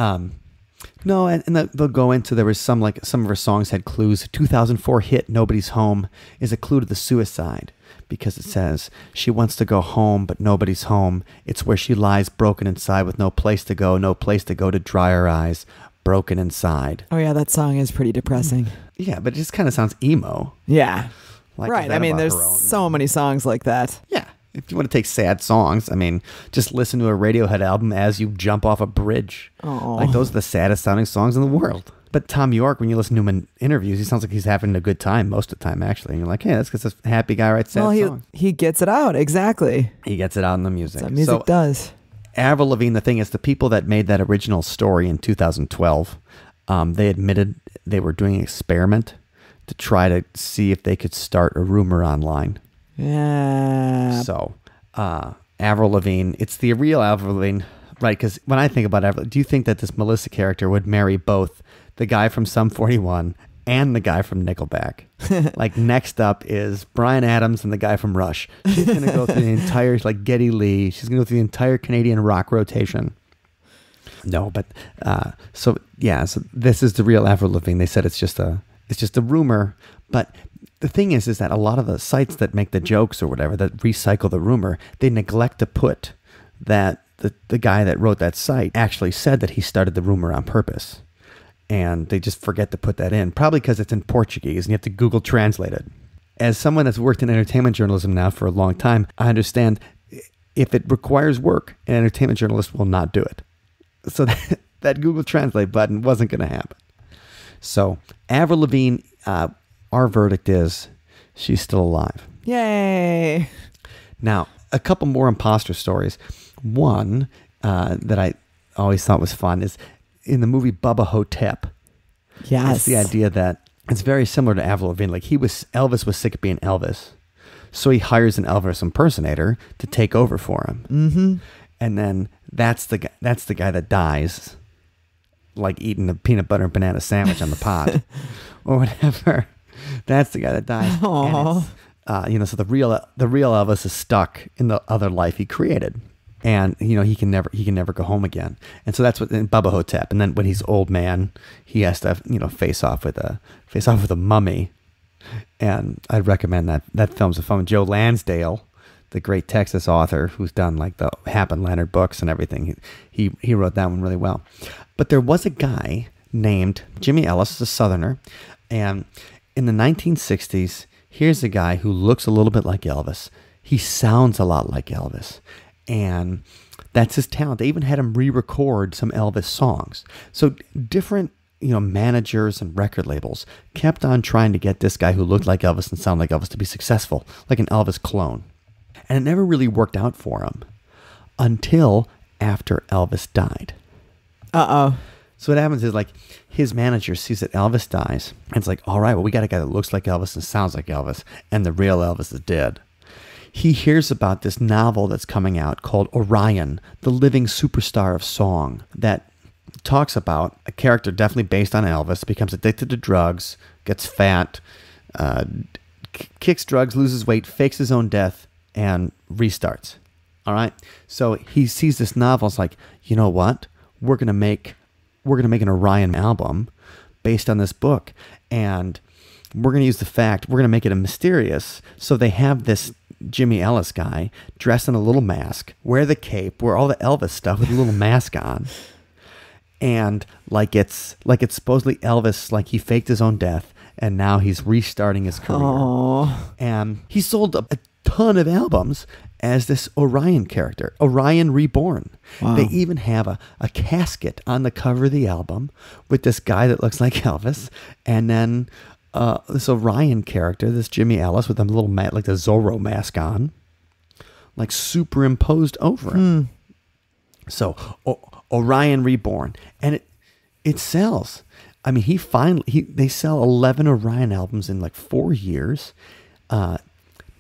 no, and they'll go into, there was some of her songs had clues. 2004 hit Nobody's Home is a clue to the suicide because it says she wants to go home, but nobody's home. It's where she lies broken inside with no place to go to dry her eyes, broken inside. Oh yeah, that song is pretty depressing. Yeah, but it just kind of sounds emo. Yeah. Like, right. I mean, there's so many songs like that. Yeah. If you want to take sad songs, I mean, just listen to a Radiohead album as you jump off a bridge. Oh. Like, those are the saddest sounding songs in the world. But Tom York, when you listen to him in interviews, he sounds like he's having a good time most of the time, actually. And you're like, hey, that's because a happy guy writes sad songs. He gets it out, exactly. He gets it out in the music. That's what music does. Avril Lavigne, the thing is, the people that made that original story in 2012, they admitted they were doing an experiment to try to see if they could start a rumor online. Yeah. So, Avril Lavigne, it's the real Avril Lavigne, right? Because when I think about Avril, do you think that this Melissa character would marry both the guy from Sum 41 and the guy from Nickelback? Like, next up is Bryan Adams and the guy from Rush. She's going to go through the entire, like, Geddy Lee. She's going to go through the entire Canadian rock rotation. No, but, so this is the real Avril Lavigne. They said it's just a rumor, but the thing is that a lot of the sites that make the jokes or whatever, that recycle the rumor, they neglect to put that the guy that wrote that site actually said that he started the rumor on purpose. And they just forget to put that in, probably because it's in Portuguese and you have to Google translate it. As someone that's worked in entertainment journalism now for a long time, I understand if it requires work, an entertainment journalist will not do it. So that Google Translate button wasn't going to happen. So Avril Lavigne, our verdict is she's still alive. Yay. Now, a couple more imposter stories. One that I always thought was fun is in the movie Bubba Hotep. Yes. It's the idea that it's very similar to Avril Lavigne. Like Elvis was sick of being Elvis. So he hires an Elvis impersonator to take over for him. Mm-hmm. And then that's the guy that dies, like eating a peanut butter and banana sandwich on the pot or whatever. That's the guy that dies. Aww. And it's, so the real Elvis is stuck in the other life he created. and he can never go home again. And so that's what in Bubba Hotep. And then when he's old man, he has to face off with a mummy. And I'd recommend that film's a fun. Joe Lansdale, the great Texas author who's done like the Hap and Leonard books and everything, he wrote that one really well. But there was a guy named Jimmy Ellis, a Southerner, and in the 1960s, here's a guy who looks a little bit like Elvis. He sounds a lot like Elvis, and that's his talent. They even had him re-record some Elvis songs. So different managers and record labels kept on trying to get this guy who looked like Elvis and sounded like Elvis to be successful, like an Elvis clone. And it never really worked out for him until after Elvis died. Uh-oh. So what happens is, like, his manager sees that Elvis dies, and it's like, all right, well, we got a guy that looks like Elvis and sounds like Elvis, and the real Elvis is dead. He hears about this novel that's coming out called Orion, the living superstar of song, that talks about a character definitely based on Elvis, becomes addicted to drugs, gets fat, kicks drugs, loses weight, fakes his own death, and restarts. All right? So he sees this novel. It's like, you know what? We're going to make an Orion album based on this book. And we're going to use we're going to make it a mysterious. So they have this Jimmy Ellis guy dressed in a little mask, wear the cape, wear all the Elvis stuff with a little mask on. And like it's supposedly Elvis, like he faked his own death and now he's restarting his career. Aww. And he sold a ton of albums as this Orion character, Orion Reborn. Wow. They even have a casket on the cover of the album with this guy that looks like Elvis, and then this Orion character, this Jimmy Ellis with a little like the Zorro mask on, like superimposed over him. So Orion Reborn, and it sells. I mean, they sell 11 Orion albums in like 4 years.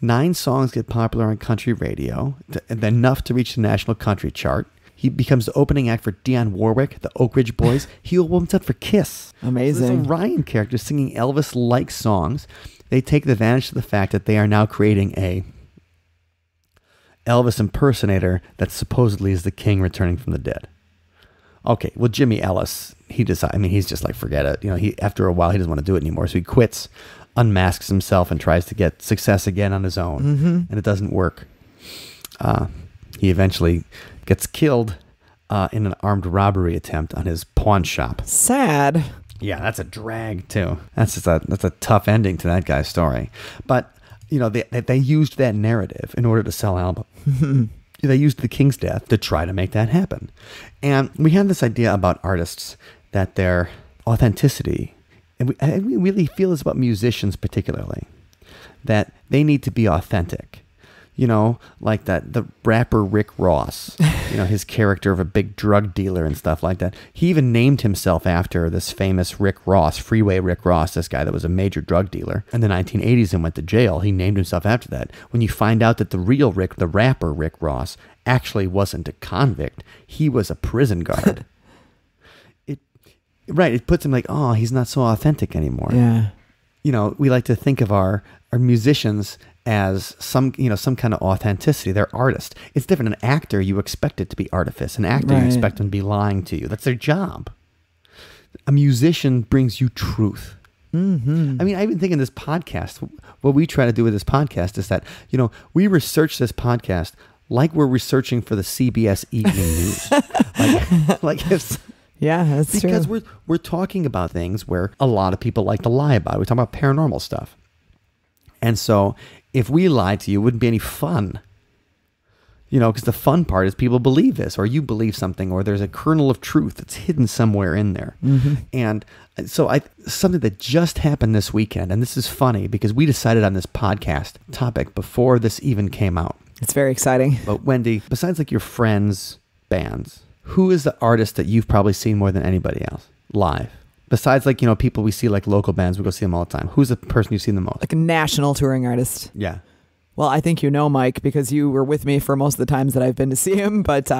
9 songs get popular on country radio, enough to reach the national country chart. He becomes the opening act for Dionne Warwick, the Oak Ridge Boys. He opens up for Kiss. Amazing. So this Orion character singing Elvis-like songs. They take advantage of the fact that they are now creating a Elvis impersonator that supposedly is the king returning from the dead. Okay, well, Jimmy Ellis, he's just like, forget it. After a while, he doesn't want to do it anymore, so he quits, unmasks himself, and tries to get success again on his own, and it doesn't work. He eventually gets killed in an armed robbery attempt on his pawn shop. Sad. Yeah, that's a drag too. That's a tough ending to that guy's story. But they used that narrative in order to sell albums. They used the king's death to try to make that happen. And we have this idea about artists that their authenticity, and we really feel this about musicians particularly, that they need to be authentic. Like the rapper Rick Ross, his character of a big drug dealer and stuff like that. He even named himself after this famous Rick Ross, Freeway Rick Ross, this guy that was a major drug dealer in the 1980s and went to jail. He named himself after that. When you find out that the real Rick, the rapper Rick Ross, actually wasn't a convict, he was a prison guard. It puts him like, oh, he's not so authentic anymore. Yeah. We like to think of our musicians as some kind of authenticity. They're artists. It's different. An actor, you expect it to be artifice. An actor, you expect them to be lying to you. That's their job. A musician brings you truth. Mm-hmm. I mean, I even think in this podcast, what we try to do with this podcast is that, we research this podcast like we're researching for the CBS Evening News. Yeah, that's true. Because we're talking about things where a lot of people like to lie about. We talk about paranormal stuff. And so if we lied to you, it wouldn't be any fun. Because the fun part is people believe this, or you believe something, or there's a kernel of truth that's hidden somewhere in there. Mm-hmm. And so something that just happened this weekend, and this is funny because we decided on this podcast topic before this even came out. It's very exciting. But Wendy, besides like your friends' bands, who is the artist that you've probably seen more than anybody else live? Besides, like, people we see, like local bands, we go see them all the time. Who's the person you've seen the most? Like a national touring artist. Yeah. Well, I think you know Mike because you were with me for most of the times that I've been to see him, but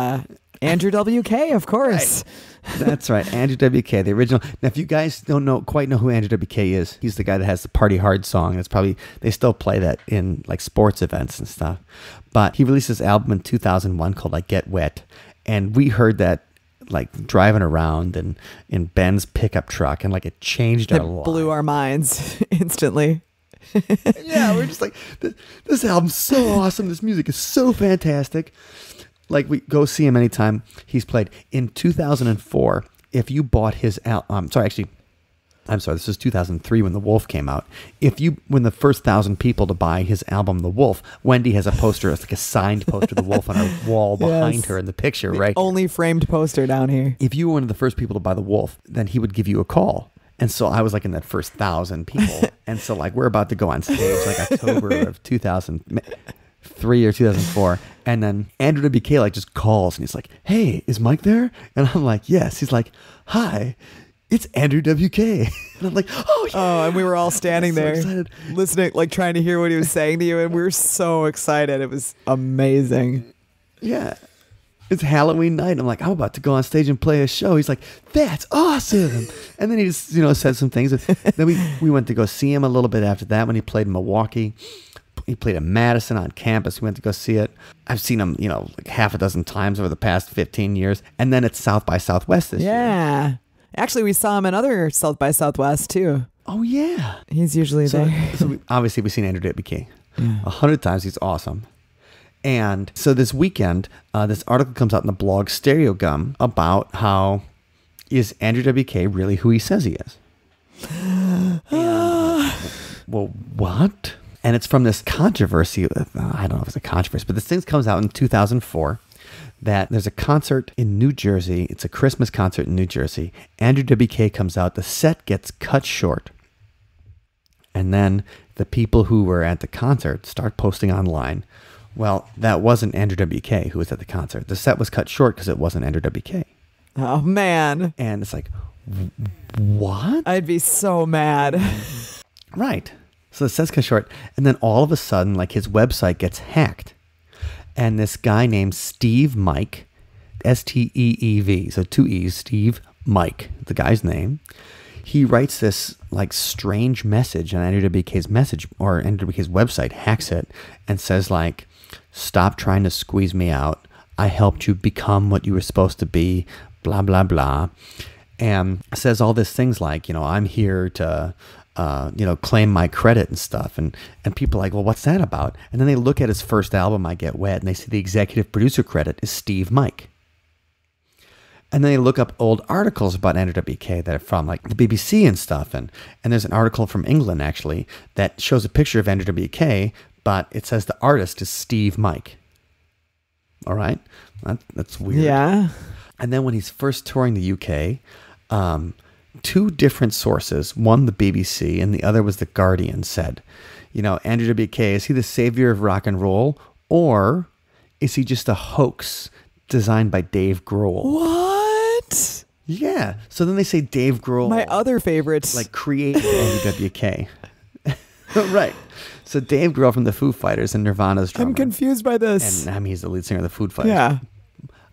Andrew WK, of course. Right. That's right, Andrew WK, the original. Now, if you guys don't quite know who Andrew WK is, he's the guy that has the Party Hard song. It's probably, they still play that in like sports events and stuff. But he released this album in 2001 called like Get Wet. And we heard that like driving around and in Ben's pickup truck, and like it changed our lives. It blew our minds instantly. Yeah, we're just like, this album's so awesome. This music is so fantastic. Like, we go see him anytime he's played. In 2004, if you bought his album, I'm sorry, this is 2003 when The Wolf came out. When the first 1,000 people to buy his album, The Wolf, Wendy has a poster, it's like a signed poster of The Wolf on her wall behind her in the picture, right? Only framed poster down here. If you were one of the first people to buy The Wolf, then he would give you a call. And so I was like in that first 1,000 people. And so like we're about to go on stage like October of 2003 or 2004. And then Andrew WK like just calls and he's like, "Hey, is Mike there?" And I'm like, "Yes." He's like, "Hi, it's Andrew WK." And I'm like, "Oh, yeah." Oh, and we were all standing there excited, listening, like trying to hear what he was saying to you. And we were so excited. It was amazing. Yeah. It's Halloween night. I'm like, I'm about to go on stage and play a show. He's like, "That's awesome." And then he just, said some things. Then we went to go see him a little bit after that when he played in Milwaukee. He played in Madison on campus. We went to go see it. I've seen him, like half a dozen times over the past 15 years. And then it's South by Southwest this year. Yeah. Actually, we saw him in other South by Southwest too. Oh, yeah. He's usually there. So obviously we've seen Andrew WK 100 times. He's awesome. And so this weekend, this article comes out in the blog Stereo Gum about how is Andrew WK really who he says he is? And, well, what? And it's from this controversy. I don't know if it's a controversy, but this thing comes out in 2004 that there's a concert in New Jersey. It's a Christmas concert in New Jersey. Andrew WK comes out. The set gets cut short. And then the people who were at the concert start posting online, "Well, that wasn't Andrew WK who was at the concert. The set was cut short because it wasn't Andrew WK." Oh, man. And it's like, what? I'd be so mad. Right. So the set's cut short. And then all of a sudden, like his website gets hacked. And this guy named Steve Mike, Steev, so 2 E's, Steve Mike, the guy's name. He writes this like strange message on Andrew WK's message, or Andrew WK's website, hacks it and says like, "Stop trying to squeeze me out. I helped you become what you were supposed to be, blah, blah, blah." And says all these things like, "I'm here to, claim my credit and stuff." And people are like, "Well, what's that about?" And then they look at his first album, I Get Wet, and they see the executive producer credit is Steve Mike. And then they look up old articles about Andrew WK that are from like the BBC and stuff. And there's an article from England actually that shows a picture of Andrew WK, but it says the artist is Steve Mike. All right. That's weird. Yeah. And then when he's first touring the UK, 2 different sources, one the BBC and the other was the Guardian, said, Andrew WK, is he the savior of rock and roll, or is he just a hoax designed by Dave Grohl? What? Yeah. So then they say Dave Grohl, my other favorite, like created Andrew WK. Right. So Dave Grohl from the Foo Fighters and Nirvana's drummer. I'm confused by this. And he's the lead singer of the Foo Fighters. Yeah.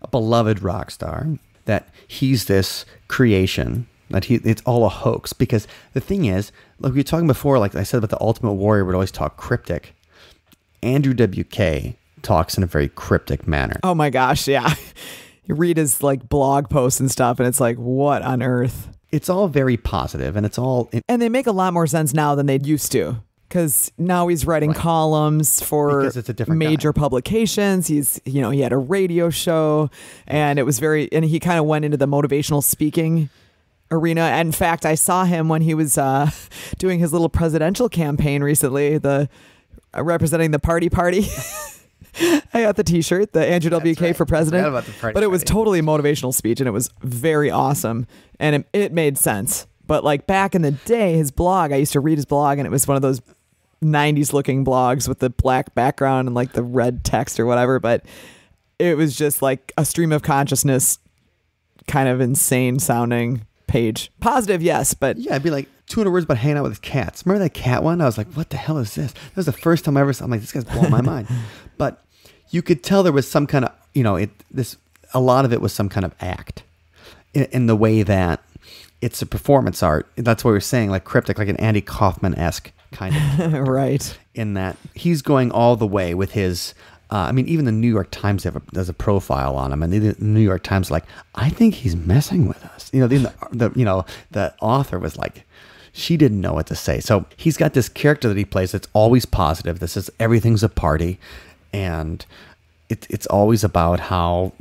A beloved rock star. That he's this creation. That it's all a hoax. Because the thing is, like we were talking before, like I said about the Ultimate Warrior would always talk cryptic. Andrew WK talks in a very cryptic manner. Oh my gosh, yeah. You read his like blog posts and stuff, and it's like, what on earth? It's all very positive, and it's all... And they make a lot more sense now than they used to. Because now he's writing columns for major publications. He's, he had a radio show, and it was and he kind of went into the motivational speaking arena. And in fact, I saw him when he was doing his little presidential campaign recently, representing the party. I got the t-shirt, the Andrew WK for president, but it was totally a motivational speech, and it was very awesome, and it made sense. But like back in the day, his blog, I used to read his blog, and it was one of those 90s looking blogs with the black background and like the red text or whatever, but it was just like a stream of consciousness kind of insane sounding page. Positive, yes, but yeah, I'd be like, 200 words about hanging out with his cats. Remember that cat one? I was like, what the hell is this? That was the first time I ever saw. I'm like, this guy's blowing my mind. But you could tell there was some kind of, a lot of it was some kind of act in the way that it's a performance art. That's what we were saying, like cryptic, like an Andy Kaufman-esque kind of. Right. In that he's going all the way with his, even the New York Times does a profile on him, and the New York Times like, I think he's messing with us. The author was like, she didn't know what to say. So he's got this character that he plays that's always positive. This is everything's a party, and it's always about how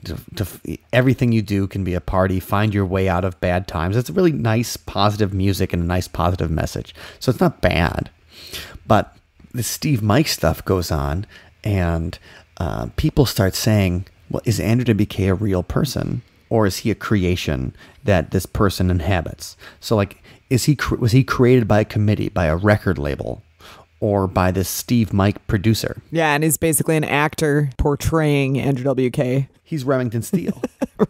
everything you do can be a party. Find your way out of bad times. It's really nice, positive music and a nice, positive message. So it's not bad. But the Steve Mike stuff goes on, and people start saying, well, is Andrew WK a real person, or is he a creation that this person inhabits? So, like, was he created by a committee, by a record label, or by this Steve Mike producer? Yeah, and he's basically an actor portraying Andrew WK. He's Remington Steele.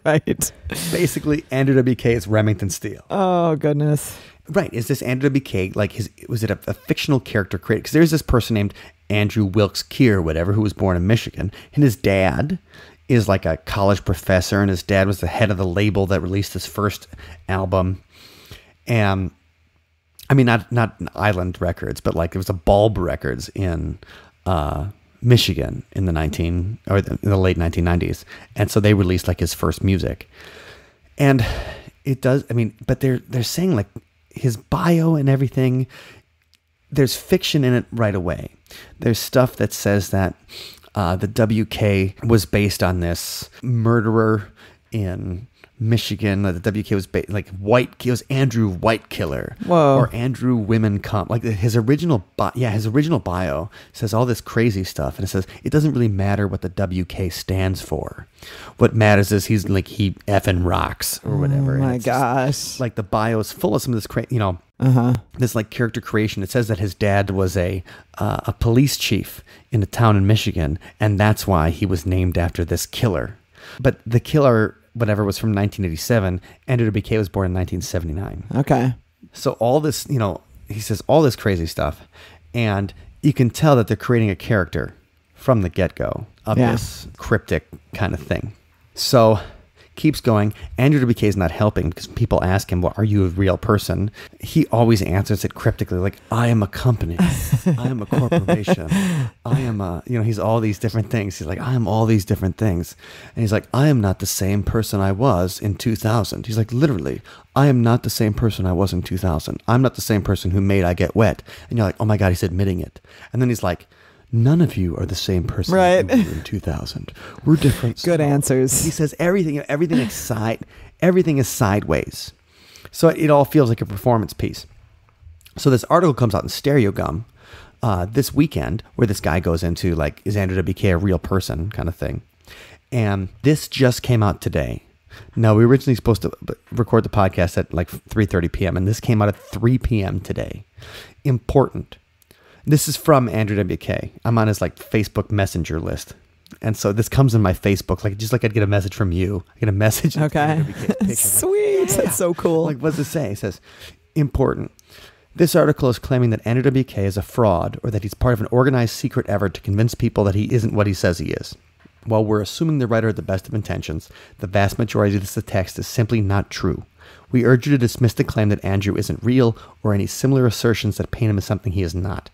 Right. Basically, Andrew WK is Remington Steele. Oh, goodness. Right. Is this Andrew WK, like, was it a fictional character created? Because there's this person named Andrew Wilkes Keir, whatever, who was born in Michigan, and his dad is like a college professor, and his dad was the head of the label that released his first album. And not Island Records, but like it was a Bulb Records in Michigan in the late 1990s, and so they released like his first music. And it does. But they're saying like his bio and everything. There's fiction in it right away. There's stuff that says that the WK was based on this murderer in Michigan. The WK was it was Andrew White Killer. Whoa. Or Andrew Women Come. Like his original bio says all this crazy stuff, and it says it doesn't really matter what the WK stands for. What matters is he's like, he effing rocks or whatever. Oh my gosh. Like the bio is full of some of this crazy, this like character creation. It says that his dad was a police chief in a town in Michigan, and that's why he was named after this killer. But the killer, whatever, was from 1987. Andrew WK was born in 1979. Okay. So all this, he says all this crazy stuff, and you can tell that they're creating a character from the get-go of this cryptic kind of thing. So keeps going. Andrew WK is not helping because people ask him, well, are you a real person? He always answers it cryptically, like, I am a company. I am a corporation. I am he's all these different things. He's like, I am all these different things. And he's like, I am not the same person I was in 2000. He's like, literally, I am not the same person I was in 2000. I'm not the same person who made I Get Wet. And you're like, oh my God, he's admitting it. And then he's like, none of you are the same person right. you were in 2000. We're different. Good answers. He says everything is sideways. So it all feels like a performance piece. So this article comes out in Stereo Gum this weekend, where this guy goes into like, is Andrew WK a real person kind of thing. And this just came out today. Now, we were originally supposed to record the podcast at like 3:30 p.m. and this came out at 3 p.m. today. Important. This is from Andrew WK. I'm on his like Facebook Messenger list. And so this comes in my Facebook, just like I'd get a message from you. I get a message. Okay. Sweet. Like, that's so cool. Like, what does it say? It says, important. This article is claiming that Andrew WK is a fraud, or that he's part of an organized secret effort to convince people that he isn't what he says he is. While we're assuming the writer had the best of intentions, the vast majority of this text is simply not true. We urge you to dismiss the claim that Andrew isn't real, or any similar assertions that paint him as something he is not.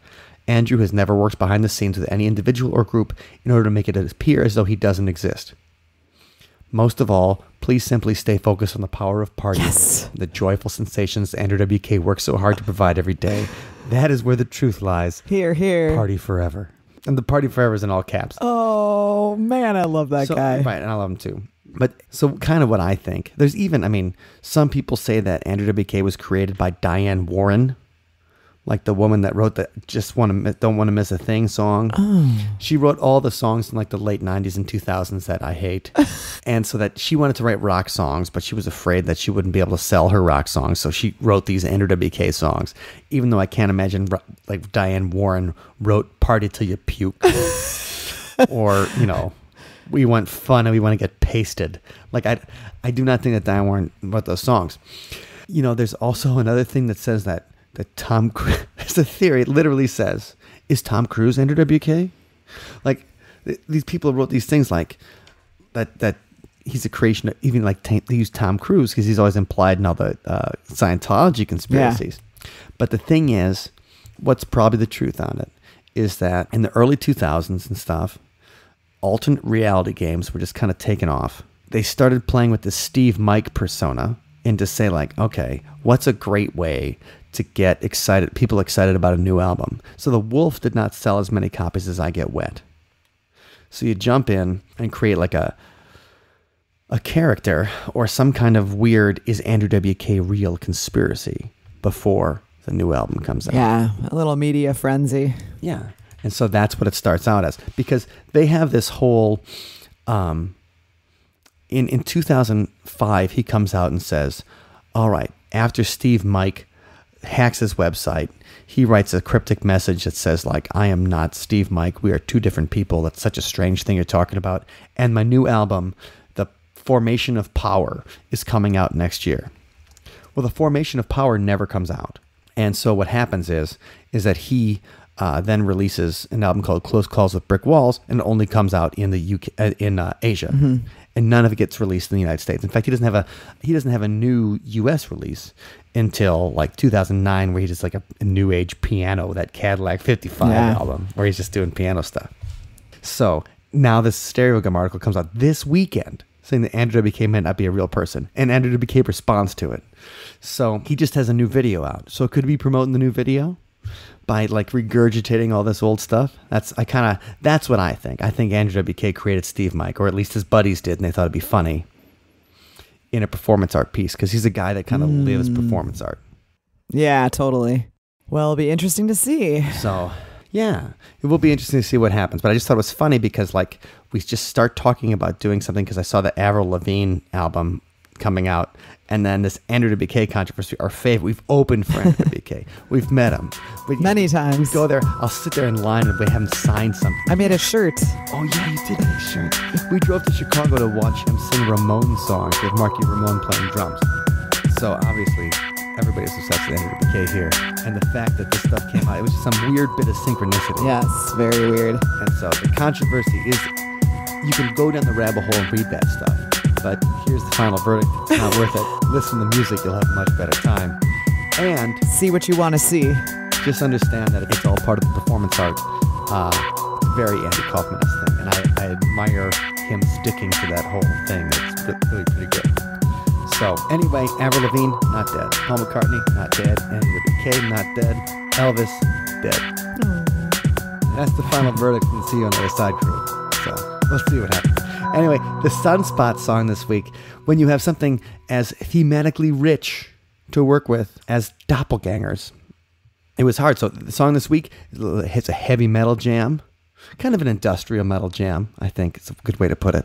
Andrew has never worked behind the scenes with any individual or group in order to make it appear as though he doesn't exist. Most of all, please simply stay focused on the power of party. Yes. The joyful sensations Andrew WK works so hard to provide every day. That is where the truth lies. Here, here. Party forever. And the party forever is in all caps. Oh, man, I love that guy. Right, and I love him too. But so kind of what I think. There's even, some people say that Andrew WK was created by Diane Warren, like the woman that wrote the Don't Want to Miss a Thing song. Oh. She wrote all the songs in like the late 90s and 2000s that I hate. And so that she wanted to write rock songs, but she was afraid that she wouldn't be able to sell her rock songs. So she wrote these Andrew WK songs, even though I can't imagine like Diane Warren wrote Party Till You Puke. Or, we want fun and we want to get pasted. Like I do not think that Diane Warren wrote those songs. There's also another thing that says that that Tom Cruise, there's a theory, it literally says, is Tom Cruise Andrew WK? Like, these people wrote these things like that he's a creation of, even like they use Tom Cruise because he's always implied in all the Scientology conspiracies. Yeah. But the thing is, what's probably the truth on it is that in the early 2000s and stuff, alternate reality games were just kind of taken off. They started playing with the Steve Mike persona and to say like, okay, what's a great way to get people excited about a new album? So The Wolf did not sell as many copies as I Get Wet. So you jump in and create like a character or some kind of weird is Andrew WK real conspiracy before the new album comes out. Yeah, a little media frenzy. Yeah. And so that's what it starts out as, because they have this whole in 2005 he comes out and says, all right, after Steve Mike hacks his website, he writes a cryptic message that says like, I am not Steve Mike, we are two different people, that's such a strange thing you're talking about, and my new album, The Formation of Power, is coming out next year. Well, The Formation of Power never comes out. And so what happens is that he then releases an album called Close Calls with Brick Walls, and it only comes out in the UK, in Asia, and none of it gets released in the United States. In fact, he doesn't have a new US release until like 2009, where he does like a new age piano, that Cadillac 55 album, where he's just doing piano stuff. So now this Stereogum article comes out this weekend saying that Andrew WK might not be a real person, and Andrew WK responds to it. So he just has a new video out. So could he be promoting the new video by like regurgitating all this old stuff? That's what I think. I think Andrew WK created Steve Mike, or at least his buddies did, and they thought it'd be funny in a performance art piece, because he's a guy that kind of lives performance art. Yeah, totally. Well, it'll be interesting to see. So yeah, it will be interesting to see what happens. But I just thought it was funny because like we just start talking about doing something, because I saw the Avril Lavigne album coming out, and then this Andrew WK controversy, our favorite. We've opened for Andrew WK. We've met him. Many times. We go there. I'll sit there in line and we have him sign something. I made a shirt. Oh yeah, you did make a shirt. We drove to Chicago to watch him sing Ramon songs with Marky Ramone playing drums. So obviously everybody's obsessed with Andrew WK here. And the fact that this stuff came out, it was just some weird bit of synchronicity. Yes, very weird. And so the controversy is, you can go down the rabbit hole and read that stuff. But here's the final verdict. It's not worth it. Listen to the music. You'll have a much better time. And see what you want to see. Just understand that it's all part of the performance art. It's a very Andy Kaufman-esque thing. And I admire him sticking to that whole thing. It's really pretty good. So anyway, Avril Lavigne, not dead. Paul McCartney, not dead. Andrew WK, not dead. Elvis, dead. That's the final verdict, and see you on the other side, crew. So we'll see what happens. Anyway, the Sunspot song this week, when you have something as thematically rich to work with as Doppelgängers, it was hard. So the song this week hits a heavy metal jam, kind of an industrial metal jam, I think it's a good way to put it.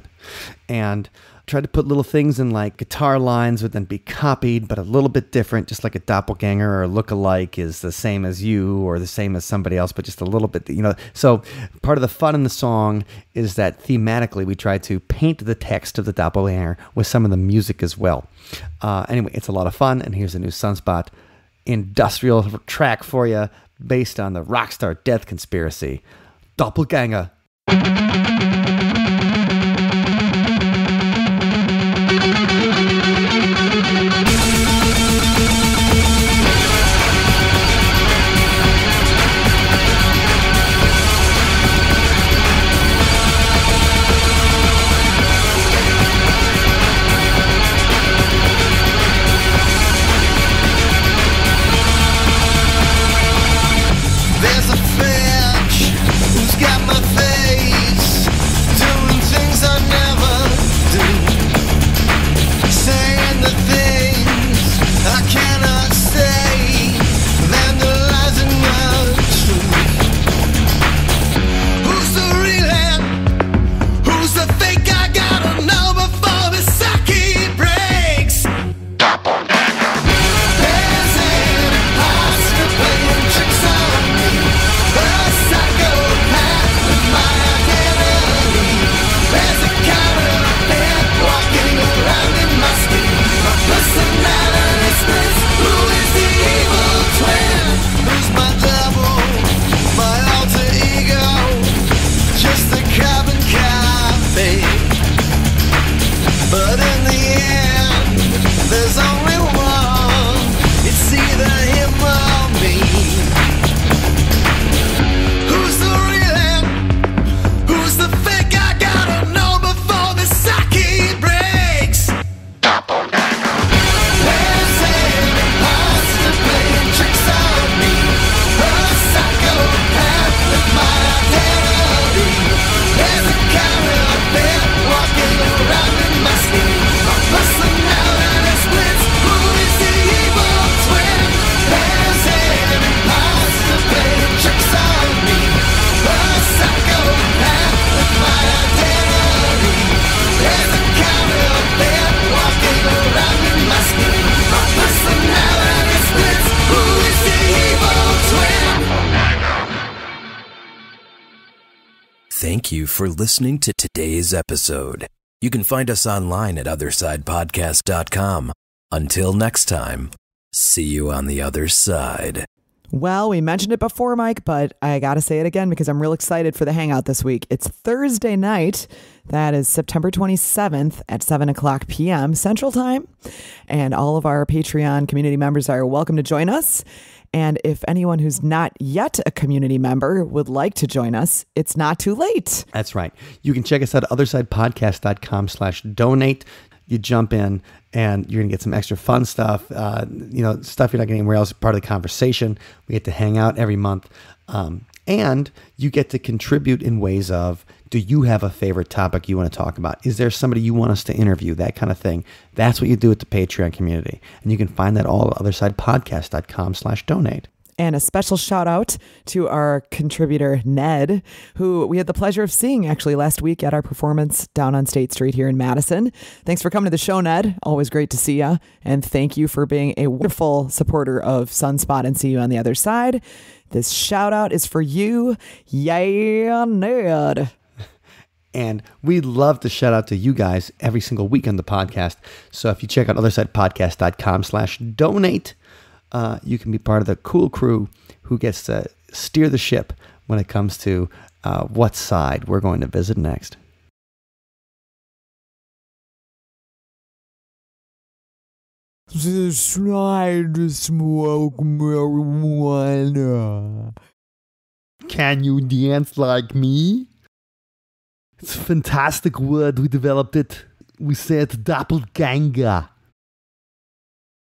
And tried to put little things in like guitar lines would then be copied, but a little bit different, just like a doppelganger or a look-alike is the same as you or the same as somebody else, but just a little bit, So part of the fun in the song is that thematically we try to paint the text of the doppelganger with some of the music as well. Anyway, it's a lot of fun, and here's a new Sunspot industrial track for you based on the Rockstar Death Conspiracy, Doppelganger. There's a French who's got my face. Thank you for listening to today's episode. You can find us online at othersidepodcast.com. Until next time, see you on the other side. Well, we mentioned it before, Mike, but I got to say it again because I'm real excited for the hangout this week. It's Thursday night. That is September 27th at 7 o'clock p.m. Central Time. And all of our Patreon community members are welcome to join us. And if anyone who's not yet a community member would like to join us, it's not too late. That's right. You can check us out at othersidepodcast.com/donate. You jump in and you're going to get some extra fun stuff, stuff you're not getting anywhere else, part of the conversation. We get to hang out every month. And you get to contribute in ways of, do you have a favorite topic you want to talk about? Is there somebody you want us to interview? That kind of thing. That's what you do at the Patreon community. And you can find that all at othersidepodcast.com/donate. And a special shout out to our contributor, Ned, who we had the pleasure of seeing actually last week at our performance down on State Street here in Madison. Thanks for coming to the show, Ned. Always great to see you. And thank you for being a wonderful supporter of Sunspot and See You on the Other Side. This shout out is for you. Yeah, Ned. And we love to shout out to you guys every single week on the podcast. So if you check out othersidepodcast.com/donate, you can be part of the cool crew who gets to steer the ship when it comes to what side we're going to visit next. Decide to smoke marijuana. Can you dance like me? It's a fantastic word. We developed it. We said Doppelgänger.